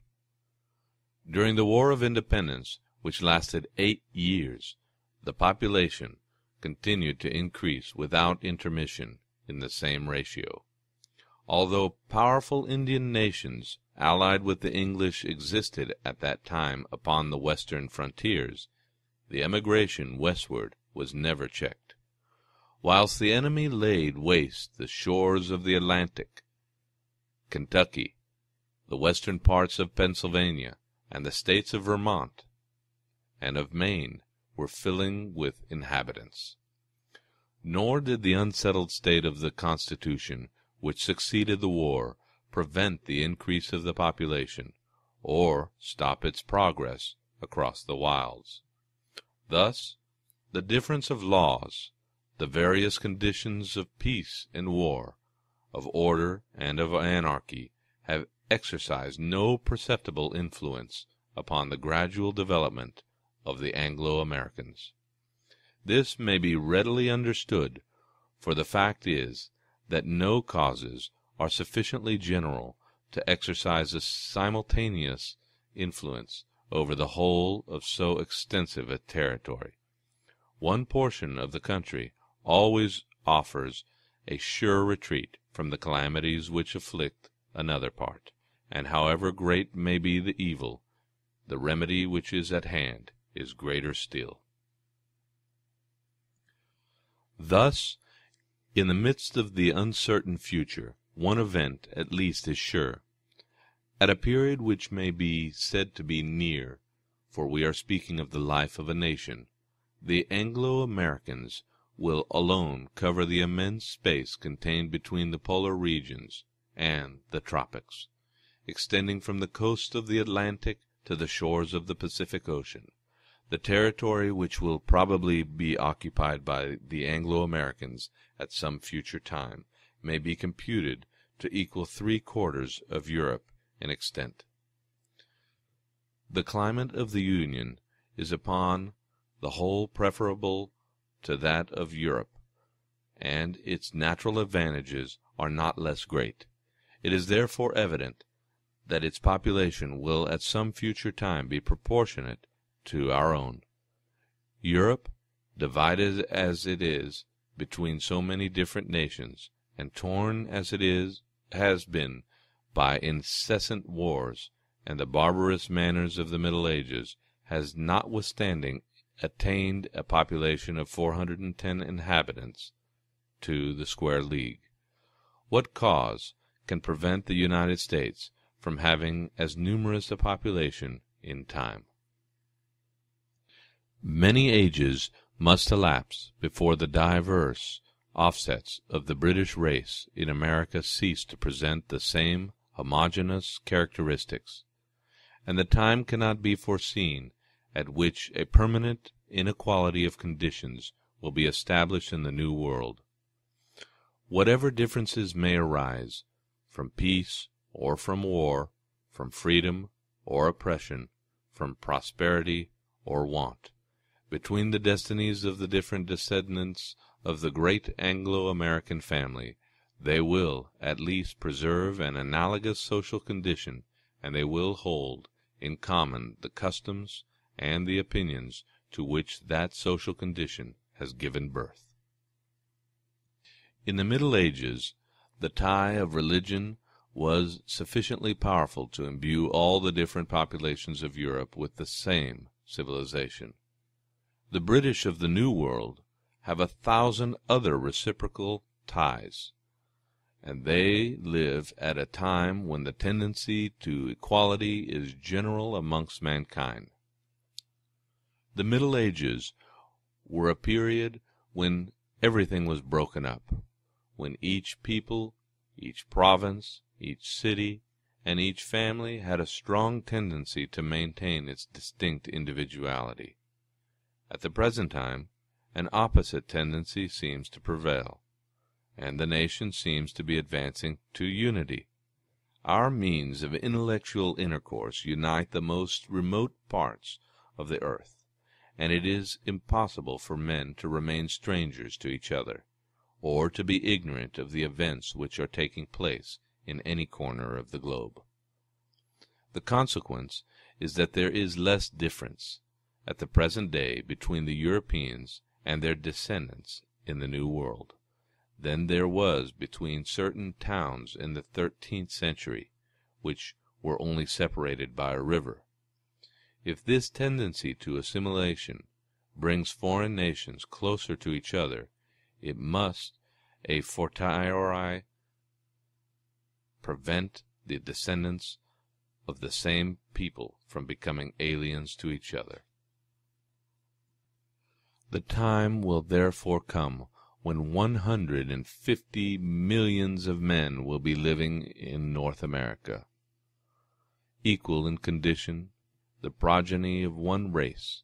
During the War of Independence, which lasted 8 years, the population continued to increase without intermission in the same ratio. Although powerful Indian nations allied with the English existed at that time upon the western frontiers, the emigration westward was never checked. Whilst the enemy laid waste the shores of the Atlantic, Kentucky, the western parts of Pennsylvania, and the states of Vermont and of Maine were filling with inhabitants. Nor did the unsettled state of the Constitution which succeeded the war prevent the increase of the population, or stop its progress across the wilds. Thus, the difference of laws, the various conditions of peace and war, of order and of anarchy, have exercised no perceptible influence upon the gradual development of the Anglo-Americans. This may be readily understood, for the fact is that no causes are sufficiently general to exercise a simultaneous influence over the whole of so extensive a territory. One portion of the country always offers a sure retreat from the calamities which afflict another part, and however great may be the evil, the remedy which is at hand is greater still. Thus, in the midst of the uncertain future, one event at least is sure. At a period which may be said to be near, for we are speaking of the life of a nation, the Anglo-Americans will alone cover the immense space contained between the polar regions and the tropics, extending from the coast of the Atlantic to the shores of the Pacific Ocean. The territory which will probably be occupied by the Anglo-Americans at some future time may be computed to equal 3/4 of Europe in extent. The climate of the Union is upon the whole preferable to that of Europe, and its natural advantages are not less great. It is therefore evident that its population will at some future time be proportionate to our own. Europe, divided as it is between so many different nations, and torn as it has been by incessant wars and the barbarous manners of the Middle Ages, has notwithstanding attained a population of 410 inhabitants to the square league. What cause can prevent the United States from having as numerous a population in time? Many ages must elapse before the diverse offsets of the British race in America cease to present the same homogeneous characteristics, and the time cannot be foreseen at which a permanent inequality of conditions will be established in the New World. Whatever differences may arise, from peace or from war, from freedom or oppression, from prosperity or want, between the destinies of the different descendants of the great Anglo-American family, they will at least preserve an analogous social condition, and they will hold in common the customs and the opinions to which that social condition has given birth. In the Middle Ages, the tie of religion was sufficiently powerful to imbue all the different populations of Europe with the same civilization. The British of the New World have 1,000 other reciprocal ties, and they live at a time when the tendency to equality is general amongst mankind. The Middle Ages were a period when everything was broken up, when each people, each province, each city, and each family had a strong tendency to maintain its distinct individuality. At the present time, an opposite tendency seems to prevail, and the nation seems to be advancing to unity. Our means of intellectual intercourse unite the most remote parts of the earth, and it is impossible for men to remain strangers to each other, or to be ignorant of the events which are taking place in any corner of the globe. The consequence is that there is less difference at the present day between the Europeans and their descendants in the New World, than there was between certain towns in the 13th century, which were only separated by a river. If this tendency to assimilation brings foreign nations closer to each other, it must a fortiori prevent the descendants of the same people from becoming aliens to each other. The time will therefore come when 150 millions of men will be living in North America, equal in condition, the progeny of one race,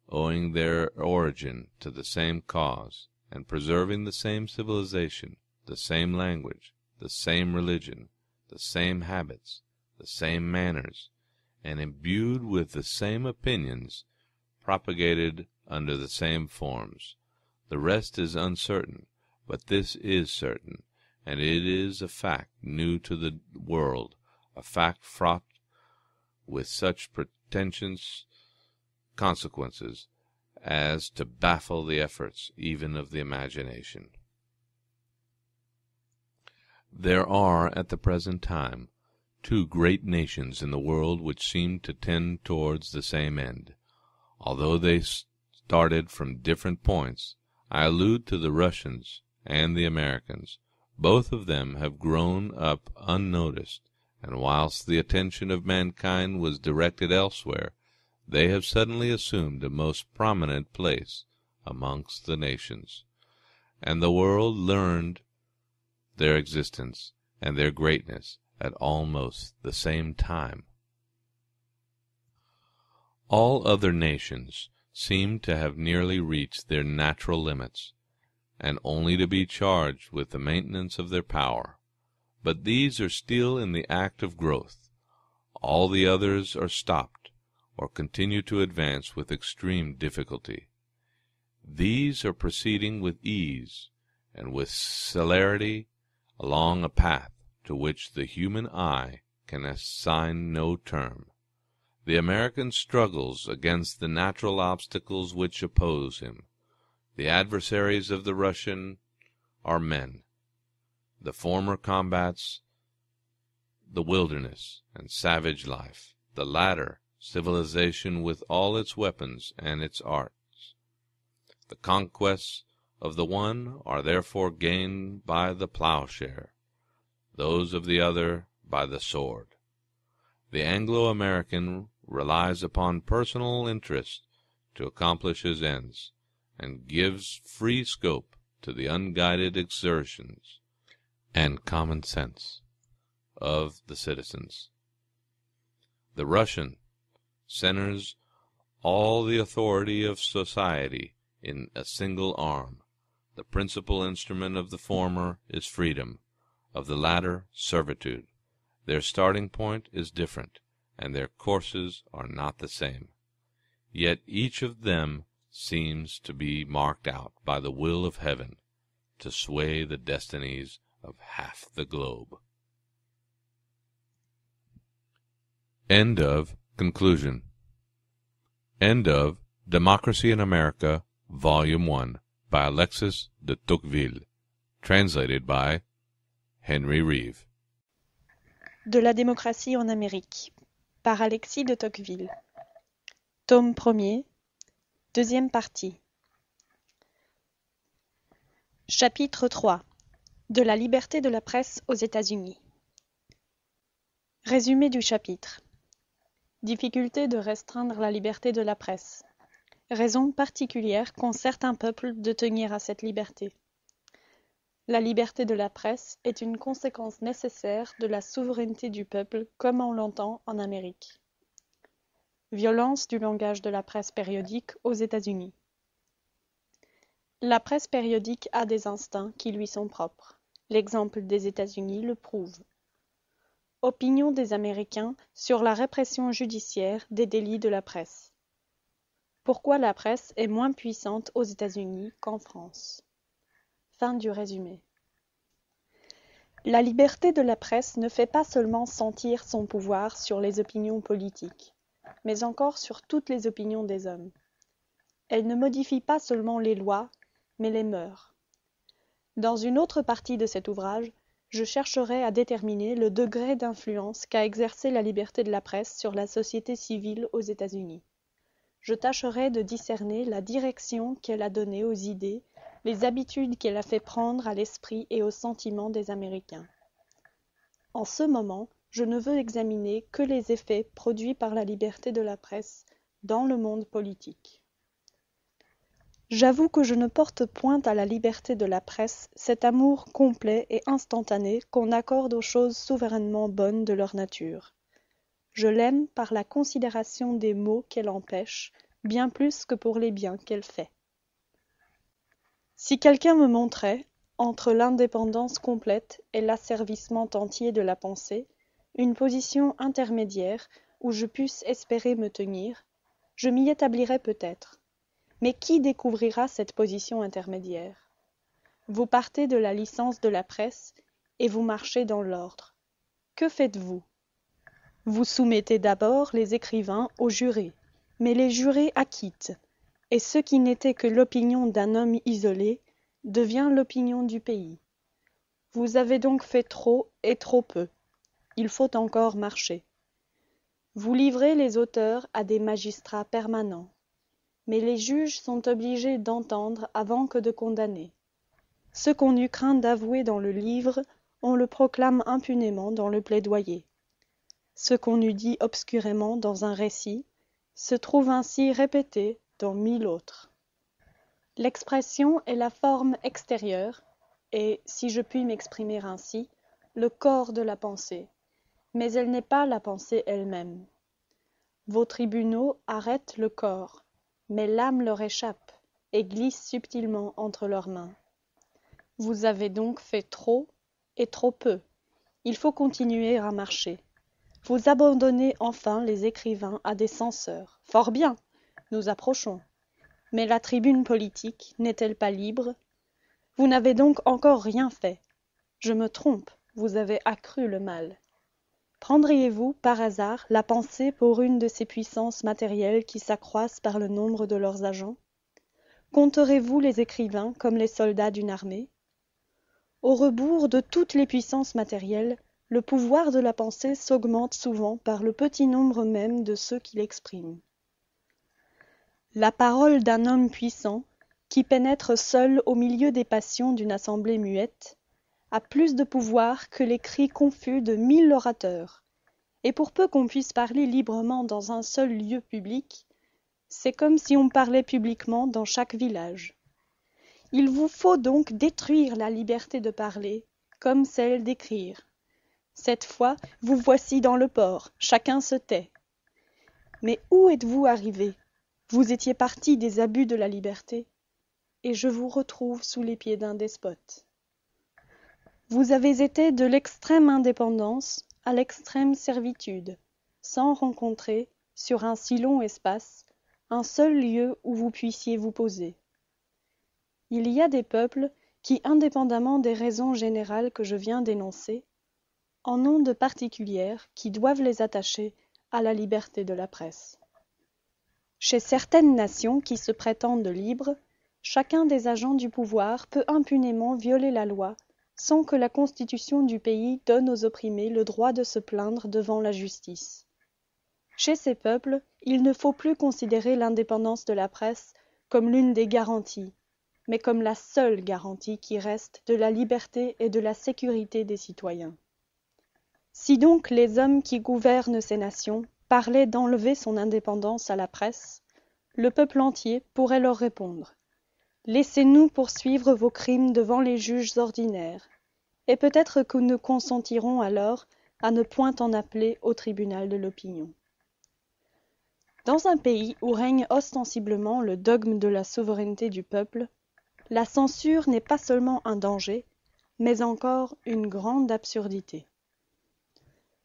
owing their origin to the same cause, and preserving the same civilization, the same language, the same religion, the same habits, the same manners, and imbued with the same opinions, propagated under the same forms. The rest is uncertain, but this is certain, and it is a fact new to the world, a fact fraught with such pretentious consequences as to baffle the efforts even of the imagination. There are at the present time two great nations in the world which seem to tend towards the same end, although they started from different points. I allude to the Russians and the Americans. Both of them have grown up unnoticed, and whilst the attention of mankind was directed elsewhere, they have suddenly assumed a most prominent place amongst the nations, and the world learned their existence and their greatness at almost the same time. All other nations seem to have nearly reached their natural limits, and only to be charged with the maintenance of their power. But these are still in the act of growth. All the others are stopped, or continue to advance with extreme difficulty. These are proceeding with ease and with celerity along a path to which the human eye can assign no term. The American struggles against the natural obstacles which oppose him. The adversaries of the Russian are men. The former combats the wilderness and savage life, the latter civilization with all its weapons and its arts. The conquests of the one are therefore gained by the plowshare, those of the other by the sword. The Anglo-American relies upon personal interest to accomplish his ends, and gives free scope to the unguided exertions and common sense of the citizens. The Russian centers all the authority of society in a single arm. The principal instrument of the former is freedom, of the latter servitude. Their starting point is different, and their courses are not the same. Yet each of them seems to be marked out by the will of heaven to sway the destinies of half the globe. End of conclusion. End of Democracy in America, Volume 1, by Alexis de Tocqueville, translated by Henry Reeve. De la démocratie en Amérique, par Alexis de Tocqueville. Tome 1er, deuxième partie. Chapitre 3. De la liberté de la presse aux États-Unis. Résumé du chapitre. Difficulté de restreindre la liberté de la presse. Raison particulière qu'ont certains peuples de tenir à cette liberté. La liberté de la presse est une conséquence nécessaire de la souveraineté du peuple comme on l'entend en Amérique. Violence du langage de la presse périodique aux États-Unis. La presse périodique a des instincts qui lui sont propres. L'exemple des États-Unis le prouve. Opinion des Américains sur la répression judiciaire des délits de la presse. Pourquoi la presse est moins puissante aux États-Unis qu'en France. Fin du résumé. La liberté de la presse ne fait pas seulement sentir son pouvoir sur les opinions politiques, mais encore sur toutes les opinions des hommes. Elle ne modifie pas seulement les lois, mais les mœurs. Dans une autre partie de cet ouvrage, je chercherai à déterminer le degré d'influence qu'a exercé la liberté de la presse sur la société civile aux États-Unis. Je tâcherai de discerner la direction qu'elle a donnée aux idées, les habitudes qu'elle a fait prendre à l'esprit et aux sentiments des Américains. En ce moment, je ne veux examiner que les effets produits par la liberté de la presse dans le monde politique. J'avoue que je ne porte point à la liberté de la presse cet amour complet et instantané qu'on accorde aux choses souverainement bonnes de leur nature. Je l'aime par la considération des maux qu'elle empêche, bien plus que pour les biens qu'elle fait. Si quelqu'un me montrait, entre l'indépendance complète et l'asservissement entier de la pensée, une position intermédiaire où je pusse espérer me tenir, je m'y établirais peut-être. Mais qui découvrira cette position intermédiaire? Vous partez de la licence de la presse et vous marchez dans l'ordre. Que faites-vous? Vous soumettez d'abord les écrivains aux jurés, mais les jurés acquittent, et ce qui n'était que l'opinion d'un homme isolé devient l'opinion du pays. Vous avez donc fait trop et trop peu. Il faut encore marcher. Vous livrez les auteurs à des magistrats permanents. Mais les juges sont obligés d'entendre avant que de condamner. Ce qu'on eût craint d'avouer dans le livre, on le proclame impunément dans le plaidoyer. Ce qu'on eût dit obscurément dans un récit, se trouve ainsi répété dans 1000 autres. L'expression est la forme extérieure, et, si je puis m'exprimer ainsi, le corps de la pensée, mais elle n'est pas la pensée elle-même. Vos tribunaux arrêtent le corps, mais l'âme leur échappe et glisse subtilement entre leurs mains. Vous avez donc fait trop et trop peu. Il faut continuer à marcher. Vous abandonnez enfin les écrivains à des censeurs. Fort bien, nous approchons. Mais la tribune politique n'est-elle pas libre? Vous n'avez donc encore rien fait. Je me trompe, vous avez accru le mal. Prendriez-vous, par hasard, la pensée pour une de ces puissances matérielles qui s'accroissent par le nombre de leurs agents? Compterez-vous les écrivains comme les soldats d'une armée? Au rebours de toutes les puissances matérielles, le pouvoir de la pensée s'augmente souvent par le petit nombre même de ceux qui l'expriment. La parole d'un homme puissant, qui pénètre seul au milieu des passions d'une assemblée muette, a plus de pouvoir que les cris confus de 1000 orateurs, et pour peu qu'on puisse parler librement dans un seul lieu public, c'est comme si on parlait publiquement dans chaque village. Il vous faut donc détruire la liberté de parler, comme celle d'écrire. Cette fois, vous voici dans le port, chacun se tait. Mais où êtes-vous arrivé? Vous étiez parti des abus de la liberté, et je vous retrouve sous les pieds d'un despote. Vous avez été de l'extrême indépendance à l'extrême servitude, sans rencontrer, sur un si long espace, un seul lieu où vous puissiez vous poser. Il y a des peuples qui, indépendamment des raisons générales que je viens d'énoncer, en ont de particulières qui doivent les attacher à la liberté de la presse. Chez certaines nations qui se prétendent libres, chacun des agents du pouvoir peut impunément violer la loi sans que la constitution du pays donne aux opprimés le droit de se plaindre devant la justice. Chez ces peuples, il ne faut plus considérer l'indépendance de la presse comme l'une des garanties, mais comme la seule garantie qui reste de la liberté et de la sécurité des citoyens. Si donc les hommes qui gouvernent ces nations parlaient d'enlever son indépendance à la presse, le peuple entier pourrait leur répondre: laissez-nous poursuivre vos crimes devant les juges ordinaires, et peut-être que nous consentirons alors à ne point en appeler au tribunal de l'opinion. Dans un pays où règne ostensiblement le dogme de la souveraineté du peuple, la censure n'est pas seulement un danger, mais encore une grande absurdité.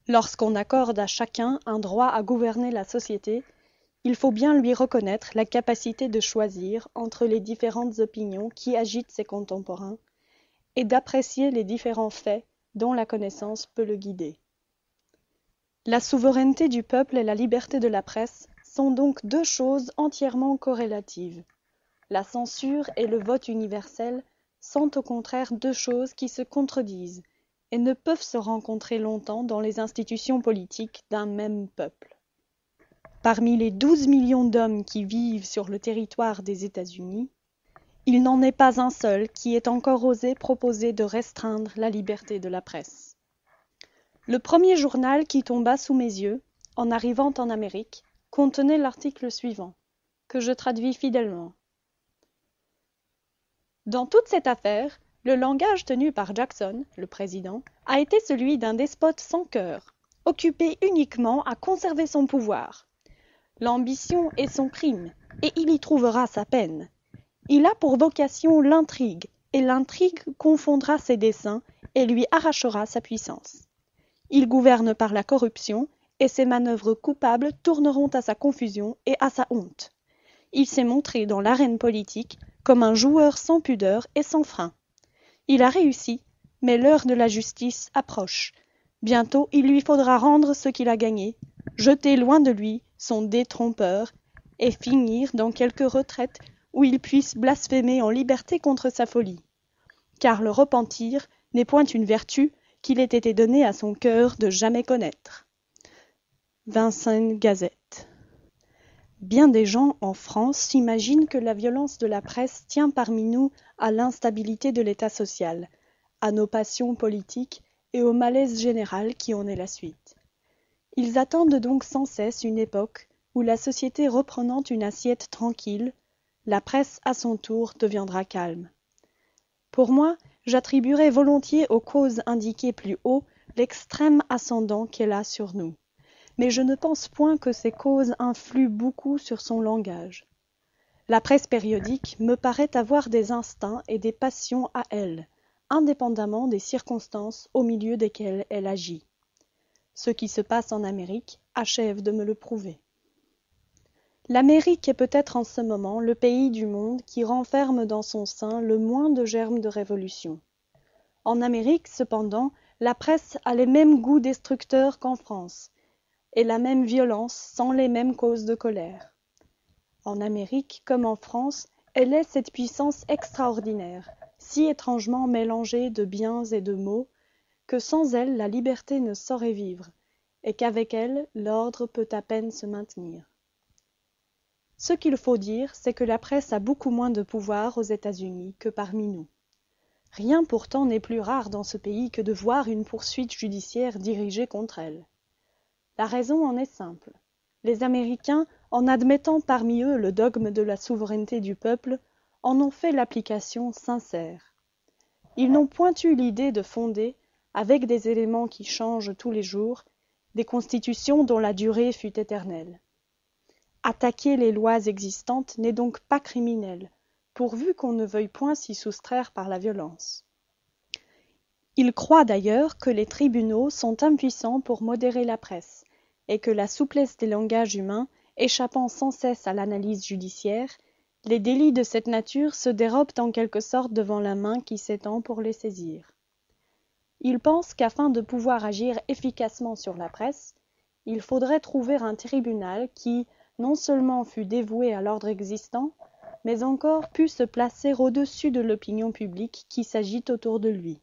Lorsqu'on accorde à chacun un droit à gouverner la société, il faut bien lui reconnaître la capacité de choisir entre les différentes opinions qui agitent ses contemporains et d'apprécier les différents faits dont la connaissance peut le guider. La souveraineté du peuple et la liberté de la presse sont donc deux choses entièrement corrélatives. La censure et le vote universel sont au contraire deux choses qui se contredisent et ne peuvent se rencontrer longtemps dans les institutions politiques d'un même peuple. Parmi les 12 millions d'hommes qui vivent sur le territoire des États-Unis, il n'en est pas un seul qui ait encore osé proposer de restreindre la liberté de la presse. Le premier journal qui tomba sous mes yeux, en arrivant en Amérique, contenait l'article suivant, que je traduis fidèlement. Dans toute cette affaire, le langage tenu par Jackson, le président, a été celui d'un despote sans cœur, occupé uniquement à conserver son pouvoir. L'ambition est son crime, et il y trouvera sa peine. Il a pour vocation l'intrigue, et l'intrigue confondra ses desseins et lui arrachera sa puissance. Il gouverne par la corruption, et ses manœuvres coupables tourneront à sa confusion et à sa honte. Il s'est montré dans l'arène politique comme un joueur sans pudeur et sans frein. Il a réussi, mais l'heure de la justice approche. Bientôt il lui faudra rendre ce qu'il a gagné, jeter loin de lui son dé trompeur, et finir dans quelque retraite où il puisse blasphémer en liberté contre sa folie. Car le repentir n'est point une vertu qu'il ait été donné à son cœur de jamais connaître. Vincennes Gazette. Bien des gens en France s'imaginent que la violence de la presse tient parmi nous à l'instabilité de l'état social, à nos passions politiques et au malaise général qui en est la suite. Ils attendent donc sans cesse une époque où la société reprenant une assiette tranquille, la presse à son tour deviendra calme. Pour moi, j'attribuerais volontiers aux causes indiquées plus haut l'extrême ascendant qu'elle a sur nous. Mais je ne pense point que ces causes influent beaucoup sur son langage. La presse périodique me paraît avoir des instincts et des passions à elle, indépendamment des circonstances au milieu desquelles elle agit. Ce qui se passe en Amérique achève de me le prouver. L'Amérique est peut-être en ce moment le pays du monde qui renferme dans son sein le moins de germes de révolution. En Amérique, cependant, la presse a les mêmes goûts destructeurs qu'en France, et la même violence sans les mêmes causes de colère. En Amérique, comme en France, elle est cette puissance extraordinaire, si étrangement mélangée de biens et de maux, que sans elle la liberté ne saurait vivre, et qu'avec elle l'ordre peut à peine se maintenir. Ce qu'il faut dire, c'est que la presse a beaucoup moins de pouvoir aux États-Unis que parmi nous. Rien pourtant n'est plus rare dans ce pays que de voir une poursuite judiciaire dirigée contre elle. La raison en est simple. Les Américains, en admettant parmi eux le dogme de la souveraineté du peuple, en ont fait l'application sincère. Ils n'ont point eu l'idée de fonder, avec des éléments qui changent tous les jours, des constitutions dont la durée fut éternelle. Attaquer les lois existantes n'est donc pas criminel, pourvu qu'on ne veuille point s'y soustraire par la violence. Ils croient d'ailleurs que les tribunaux sont impuissants pour modérer la presse, et que la souplesse des langages humains, échappant sans cesse à l'analyse judiciaire, les délits de cette nature se dérobent en quelque sorte devant la main qui s'étend pour les saisir. Ils pensent qu'afin de pouvoir agir efficacement sur la presse, il faudrait trouver un tribunal qui, non seulement fût dévoué à l'ordre existant, mais encore pût se placer au-dessus de l'opinion publique qui s'agite autour de lui.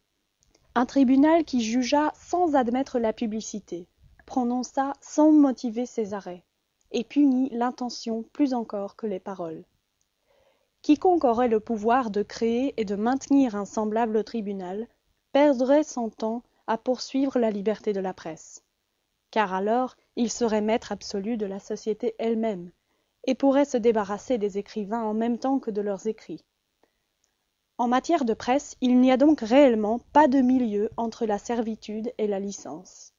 Un tribunal qui jugeât sans admettre la publicité, prononça sans motiver ses arrêts, et punit l'intention plus encore que les paroles. Quiconque aurait le pouvoir de créer et de maintenir un semblable tribunal perdrait son temps à poursuivre la liberté de la presse, car alors il serait maître absolu de la société elle-même, et pourrait se débarrasser des écrivains en même temps que de leurs écrits. En matière de presse, il n'y a donc réellement pas de milieu entre la servitude et la licence.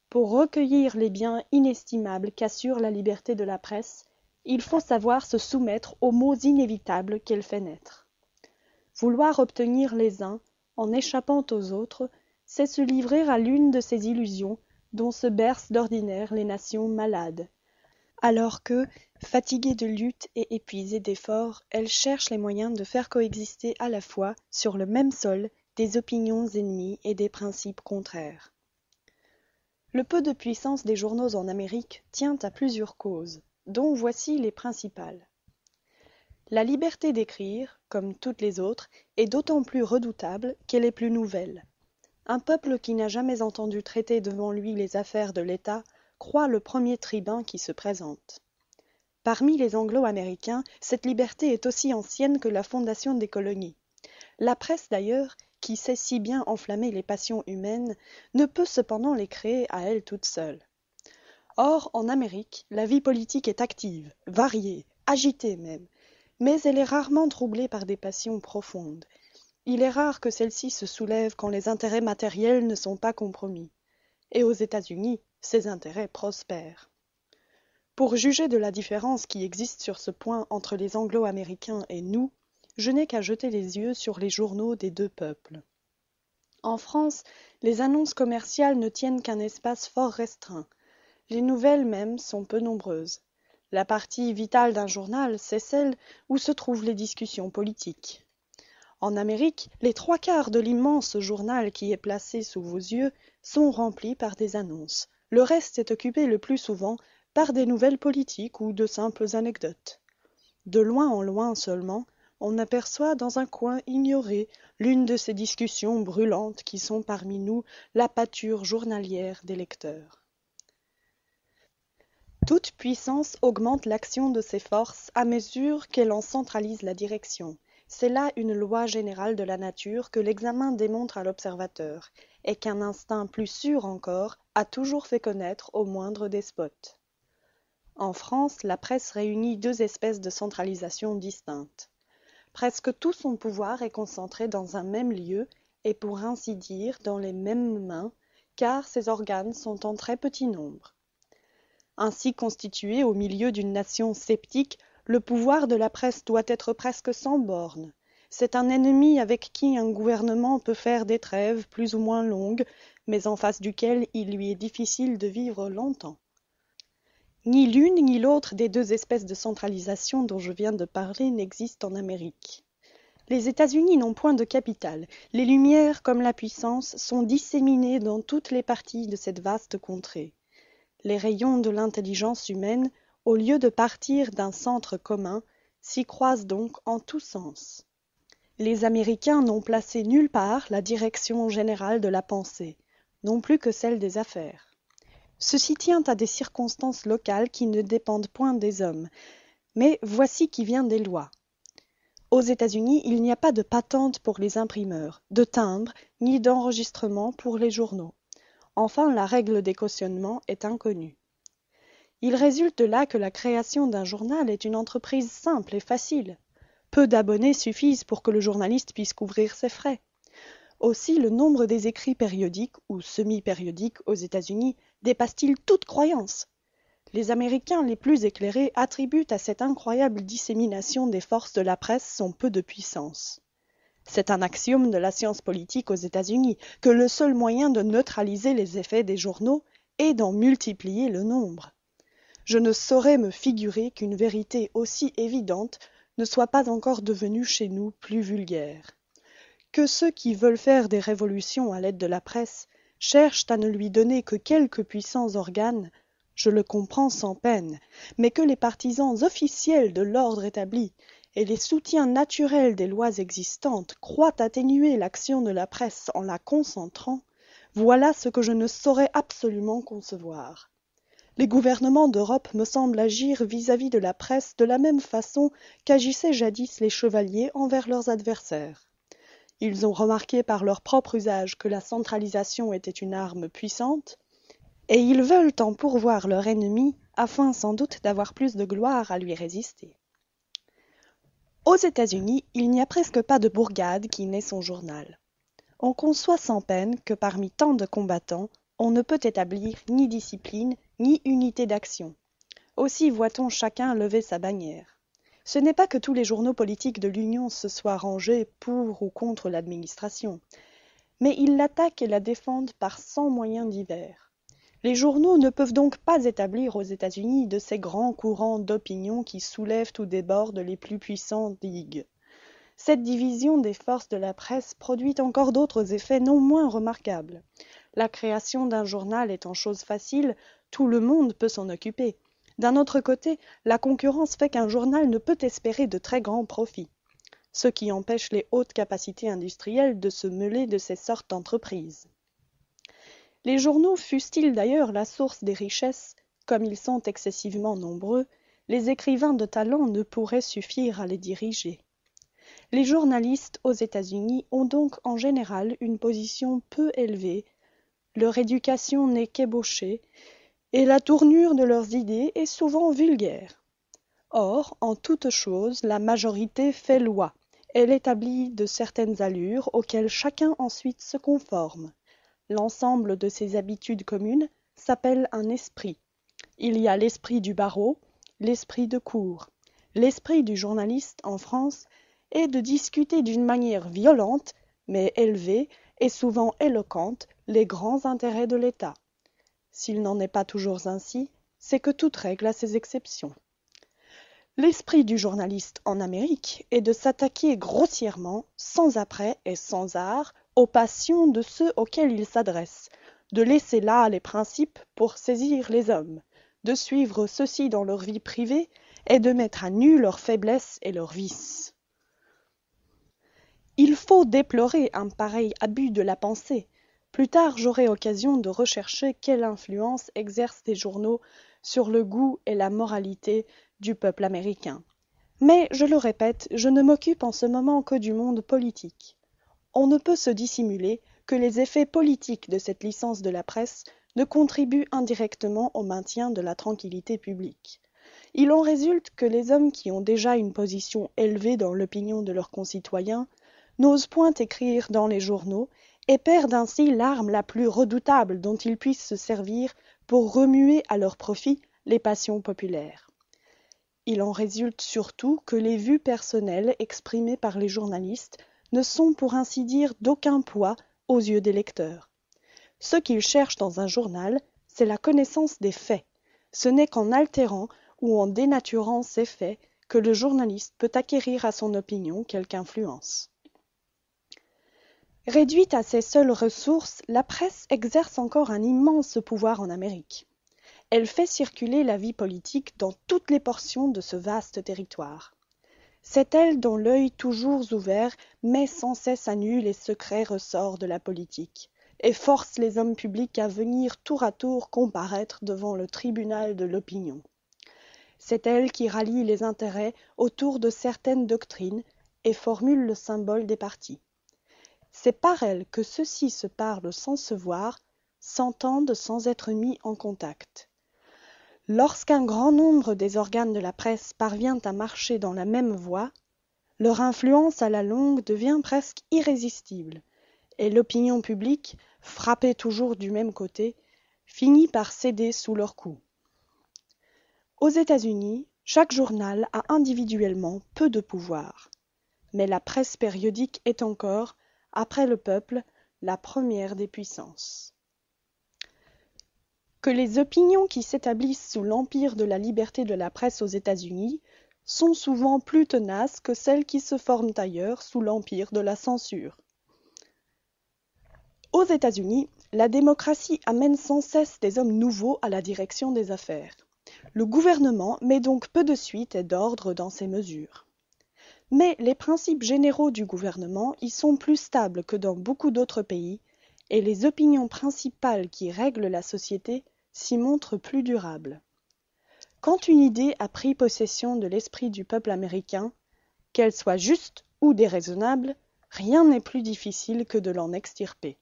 Pour recueillir les biens inestimables qu'assure la liberté de la presse, il faut savoir se soumettre aux maux inévitables qu'elle fait naître. Vouloir obtenir les uns, en échappant aux autres, c'est se livrer à l'une de ces illusions dont se bercent d'ordinaire les nations malades, alors que, fatiguées de lutte et épuisées d'efforts, elles cherchent les moyens de faire coexister à la fois, sur le même sol, des opinions ennemies et des principes contraires. Le peu de puissance des journaux en Amérique tient à plusieurs causes, dont voici les principales. La liberté d'écrire, comme toutes les autres, est d'autant plus redoutable qu'elle est plus nouvelle. Un peuple qui n'a jamais entendu traiter devant lui les affaires de l'État croit le premier tribun qui se présente. Parmi les Anglo-Américains, cette liberté est aussi ancienne que la fondation des colonies. La presse d'ailleurs, qui sait si bien enflammer les passions humaines, ne peut cependant les créer à elle toute seule. Or, en Amérique, la vie politique est active, variée, agitée même, mais elle est rarement troublée par des passions profondes. Il est rare que celle-ci se soulève quand les intérêts matériels ne sont pas compromis. Et aux États-Unis, ces intérêts prospèrent. Pour juger de la différence qui existe sur ce point entre les Anglo-Américains et nous, je n'ai qu'à jeter les yeux sur les journaux des deux peuples. En France, les annonces commerciales ne tiennent qu'un espace fort restreint. Les nouvelles mêmes sont peu nombreuses. La partie vitale d'un journal, c'est celle où se trouvent les discussions politiques. En Amérique, les 3/4 de l'immense journal qui est placé sous vos yeux sont remplis par des annonces. Le reste est occupé le plus souvent par des nouvelles politiques ou de simples anecdotes. De loin en loin seulement, on aperçoit dans un coin ignoré l'une de ces discussions brûlantes qui sont parmi nous la pâture journalière des lecteurs. Toute puissance augmente l'action de ses forces à mesure qu'elle en centralise la direction. C'est là une loi générale de la nature que l'examen démontre à l'observateur, et qu'un instinct plus sûr encore a toujours fait connaître au moindre despote. En France, la presse réunit deux espèces de centralisation distinctes. Presque tout son pouvoir est concentré dans un même lieu, et pour ainsi dire dans les mêmes mains, car ses organes sont en très petit nombre. Ainsi constitué au milieu d'une nation sceptique, le pouvoir de la presse doit être presque sans bornes. C'est un ennemi avec qui un gouvernement peut faire des trêves plus ou moins longues, mais en face duquel il lui est difficile de vivre longtemps. Ni l'une ni l'autre des deux espèces de centralisation dont je viens de parler n'existe en Amérique. Les États-Unis n'ont point de capitale. Les lumières, comme la puissance, sont disséminées dans toutes les parties de cette vaste contrée. Les rayons de l'intelligence humaine, au lieu de partir d'un centre commun, s'y croisent donc en tous sens. Les Américains n'ont placé nulle part la direction générale de la pensée, non plus que celle des affaires. Ceci tient à des circonstances locales qui ne dépendent point des hommes, mais voici qui vient des lois. Aux États-Unis, il n'y a pas de patente pour les imprimeurs, de timbre, ni d'enregistrement pour les journaux. Enfin, la règle des cautionnements est inconnue. Il résulte de là que la création d'un journal est une entreprise simple et facile. Peu d'abonnés suffisent pour que le journaliste puisse couvrir ses frais. Aussi, le nombre des écrits périodiques ou semi-périodiques aux États-Unis dépasse-t-il toute croyance. Les Américains les plus éclairés attribuent à cette incroyable dissémination des forces de la presse son peu de puissance. C'est un axiome de la science politique aux États-Unis que le seul moyen de neutraliser les effets des journaux est d'en multiplier le nombre. Je ne saurais me figurer qu'une vérité aussi évidente ne soit pas encore devenue chez nous plus vulgaire. Que ceux qui veulent faire des révolutions à l'aide de la presse cherchent à ne lui donner que quelques puissants organes, je le comprends sans peine, mais que les partisans officiels de l'ordre établi et les soutiens naturels des lois existantes croient atténuer l'action de la presse en la concentrant, voilà ce que je ne saurais absolument concevoir. Les gouvernements d'Europe me semblent agir vis-à-vis de la presse de la même façon qu'agissaient jadis les chevaliers envers leurs adversaires. Ils ont remarqué par leur propre usage que la centralisation était une arme puissante, et ils veulent en pourvoir leur ennemi afin sans doute d'avoir plus de gloire à lui résister. Aux États-Unis, il n'y a presque pas de bourgade qui n'ait son journal. On conçoit sans peine que parmi tant de combattants, on ne peut établir ni discipline, ni unité d'action. Aussi voit-on chacun lever sa bannière. Ce n'est pas que tous les journaux politiques de l'Union se soient rangés pour ou contre l'administration, mais ils l'attaquent et la défendent par 100 moyens divers. Les journaux ne peuvent donc pas établir aux États-Unis de ces grands courants d'opinion qui soulèvent ou débordent les plus puissantes digues. Cette division des forces de la presse produit encore d'autres effets non moins remarquables. La création d'un journal étant chose facile, tout le monde peut s'en occuper. D'un autre côté, la concurrence fait qu'un journal ne peut espérer de très grands profits, ce qui empêche les hautes capacités industrielles de se mêler de ces sortes d'entreprises. Les journaux fussent-ils d'ailleurs la source des richesses, comme ils sont excessivement nombreux, les écrivains de talent ne pourraient suffire à les diriger. Les journalistes aux États-Unis ont donc en général une position peu élevée, leur éducation n'est qu'ébauchée, et la tournure de leurs idées est souvent vulgaire. Or, en toute chose, la majorité fait loi. Elle établit de certaines allures auxquelles chacun ensuite se conforme. L'ensemble de ces habitudes communes s'appelle un esprit. Il y a l'esprit du barreau, l'esprit de cour. L'esprit du journaliste en France est de discuter d'une manière violente, mais élevée et souvent éloquente, les grands intérêts de l'État. S'il n'en est pas toujours ainsi, c'est que toute règle a ses exceptions. L'esprit du journaliste en Amérique est de s'attaquer grossièrement, sans apprêt et sans art, aux passions de ceux auxquels il s'adresse, de laisser là les principes pour saisir les hommes, de suivre ceux-ci dans leur vie privée et de mettre à nu leurs faiblesses et leurs vices. Il faut déplorer un pareil abus de la pensée. Plus tard, j'aurai occasion de rechercher quelle influence exercent les journaux sur le goût et la moralité du peuple américain. Mais, je le répète, je ne m'occupe en ce moment que du monde politique. On ne peut se dissimuler que les effets politiques de cette licence de la presse ne contribuent indirectement au maintien de la tranquillité publique. Il en résulte que les hommes qui ont déjà une position élevée dans l'opinion de leurs concitoyens n'osent point écrire dans les journaux et perdent ainsi l'arme la plus redoutable dont ils puissent se servir pour remuer à leur profit les passions populaires. Il en résulte surtout que les vues personnelles exprimées par les journalistes ne sont pour ainsi dire d'aucun poids aux yeux des lecteurs. Ce qu'ils cherchent dans un journal, c'est la connaissance des faits. Ce n'est qu'en altérant ou en dénaturant ces faits que le journaliste peut acquérir à son opinion quelque influence. Réduite à ses seules ressources, la presse exerce encore un immense pouvoir en Amérique. Elle fait circuler la vie politique dans toutes les portions de ce vaste territoire. C'est elle dont l'œil toujours ouvert met sans cesse à nu les secrets ressorts de la politique, et force les hommes publics à venir tour à tour comparaître devant le tribunal de l'opinion. C'est elle qui rallie les intérêts autour de certaines doctrines et formule le symbole des partis. C'est par elle que ceux-ci se parlent sans se voir, s'entendent sans être mis en contact. Lorsqu'un grand nombre des organes de la presse parvient à marcher dans la même voie, leur influence à la longue devient presque irrésistible, et l'opinion publique, frappée toujours du même côté, finit par céder sous leur coup. Aux États-Unis, chaque journal a individuellement peu de pouvoir, mais la presse périodique est encore, après le peuple, la première des puissances. Que les opinions qui s'établissent sous l'empire de la liberté de la presse aux États-Unis sont souvent plus tenaces que celles qui se forment ailleurs sous l'empire de la censure. Aux États-Unis, la démocratie amène sans cesse des hommes nouveaux à la direction des affaires. Le gouvernement met donc peu de suite et d'ordre dans ses mesures. Mais les principes généraux du gouvernement y sont plus stables que dans beaucoup d'autres pays, et les opinions principales qui règlent la société s'y montrent plus durables. Quand une idée a pris possession de l'esprit du peuple américain, qu'elle soit juste ou déraisonnable, rien n'est plus difficile que de l'en extirper.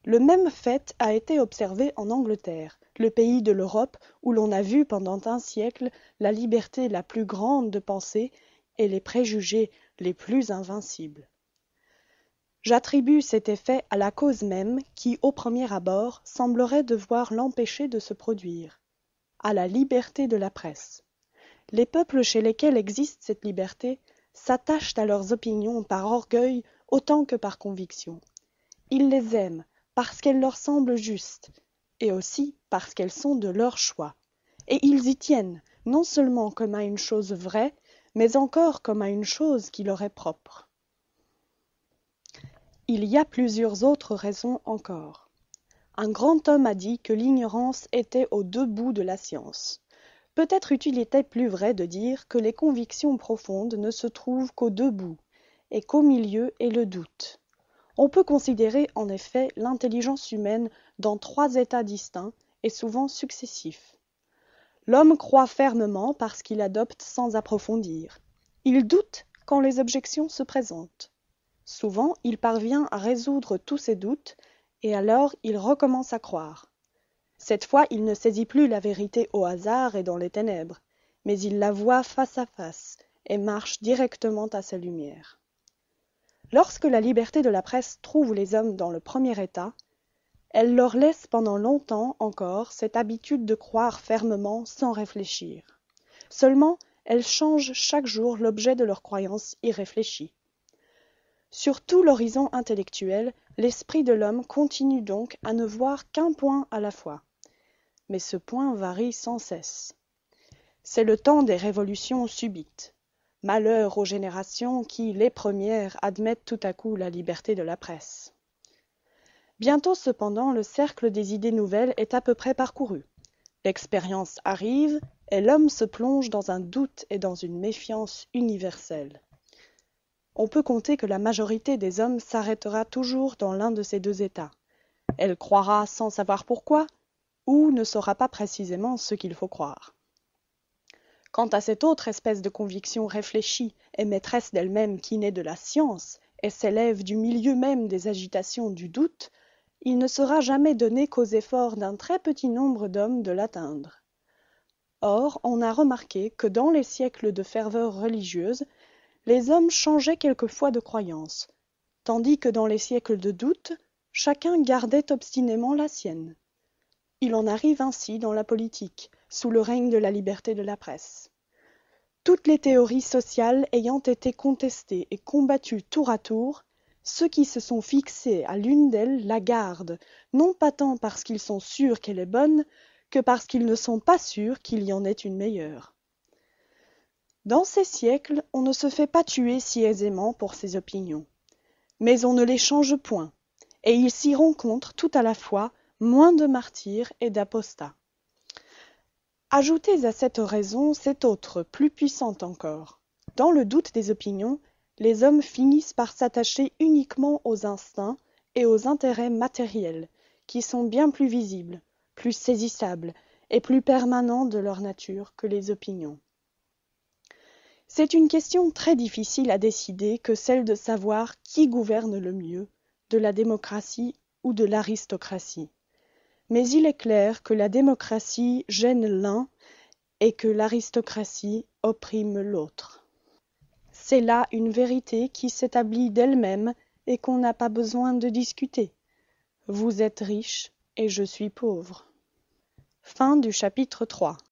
Le même fait a été observé en Angleterre, le pays de l'Europe où l'on a vu pendant un siècle la liberté la plus grande de penser et les préjugés les plus invincibles. J'attribue cet effet à la cause même qui, au premier abord, semblerait devoir l'empêcher de se produire, à la liberté de la presse. Les peuples chez lesquels existe cette liberté s'attachent à leurs opinions par orgueil autant que par conviction. Ils les aiment parce qu'elles leur semblent justes, et aussi parce qu'elles sont de leur choix. Et ils y tiennent, non seulement comme à une chose vraie, mais encore comme à une chose qui leur est propre. Il y a plusieurs autres raisons encore. Un grand homme a dit que l'ignorance était aux deux bouts de la science. Peut-être eût-il plus vrai de dire que les convictions profondes ne se trouvent qu'aux deux bouts, et qu'au milieu est le doute. On peut considérer en effet l'intelligence humaine dans trois états distincts et souvent successifs. L'homme croit fermement parce qu'il adopte sans approfondir. Il doute quand les objections se présentent. Souvent, il parvient à résoudre tous ses doutes, et alors il recommence à croire. Cette fois, il ne saisit plus la vérité au hasard et dans les ténèbres, mais il la voit face à face et marche directement à sa lumière. Lorsque la liberté de la presse trouve les hommes dans le premier état, elle leur laisse pendant longtemps encore cette habitude de croire fermement sans réfléchir. Seulement, elle change chaque jour l'objet de leur croyance irréfléchie. Sur tout l'horizon intellectuel, l'esprit de l'homme continue donc à ne voir qu'un point à la fois. Mais ce point varie sans cesse. C'est le temps des révolutions subites. Malheur aux générations qui, les premières, admettent tout à coup la liberté de la presse. Bientôt cependant, le cercle des idées nouvelles est à peu près parcouru. L'expérience arrive, et l'homme se plonge dans un doute et dans une méfiance universelle. On peut compter que la majorité des hommes s'arrêtera toujours dans l'un de ces deux états. Elle croira sans savoir pourquoi, ou ne saura pas précisément ce qu'il faut croire. Quant à cette autre espèce de conviction réfléchie et maîtresse d'elle-même qui naît de la science et s'élève du milieu même des agitations du doute, il ne sera jamais donné qu'aux efforts d'un très petit nombre d'hommes de l'atteindre. Or, on a remarqué que dans les siècles de ferveur religieuse, les hommes changeaient quelquefois de croyance, tandis que dans les siècles de doute, chacun gardait obstinément la sienne. Il en arrive ainsi dans la politique, sous le règne de la liberté de la presse. Toutes les théories sociales ayant été contestées et combattues tour à tour, ceux qui se sont fixés à l'une d'elles la gardent, non pas tant parce qu'ils sont sûrs qu'elle est bonne, que parce qu'ils ne sont pas sûrs qu'il y en ait une meilleure. Dans ces siècles, on ne se fait pas tuer si aisément pour ses opinions. Mais on ne les change point, et il s'y rencontre tout à la fois moins de martyrs et d'apostats. Ajoutez à cette raison cette autre, plus puissante encore. Dans le doute des opinions, les hommes finissent par s'attacher uniquement aux instincts et aux intérêts matériels, qui sont bien plus visibles, plus saisissables et plus permanents de leur nature que les opinions. C'est une question très difficile à décider que celle de savoir qui gouverne le mieux, de la démocratie ou de l'aristocratie. Mais il est clair que la démocratie gêne l'un et que l'aristocratie opprime l'autre. C'est là une vérité qui s'établit d'elle-même et qu'on n'a pas besoin de discuter. Vous êtes riche et je suis pauvre. Fin du chapitre 3.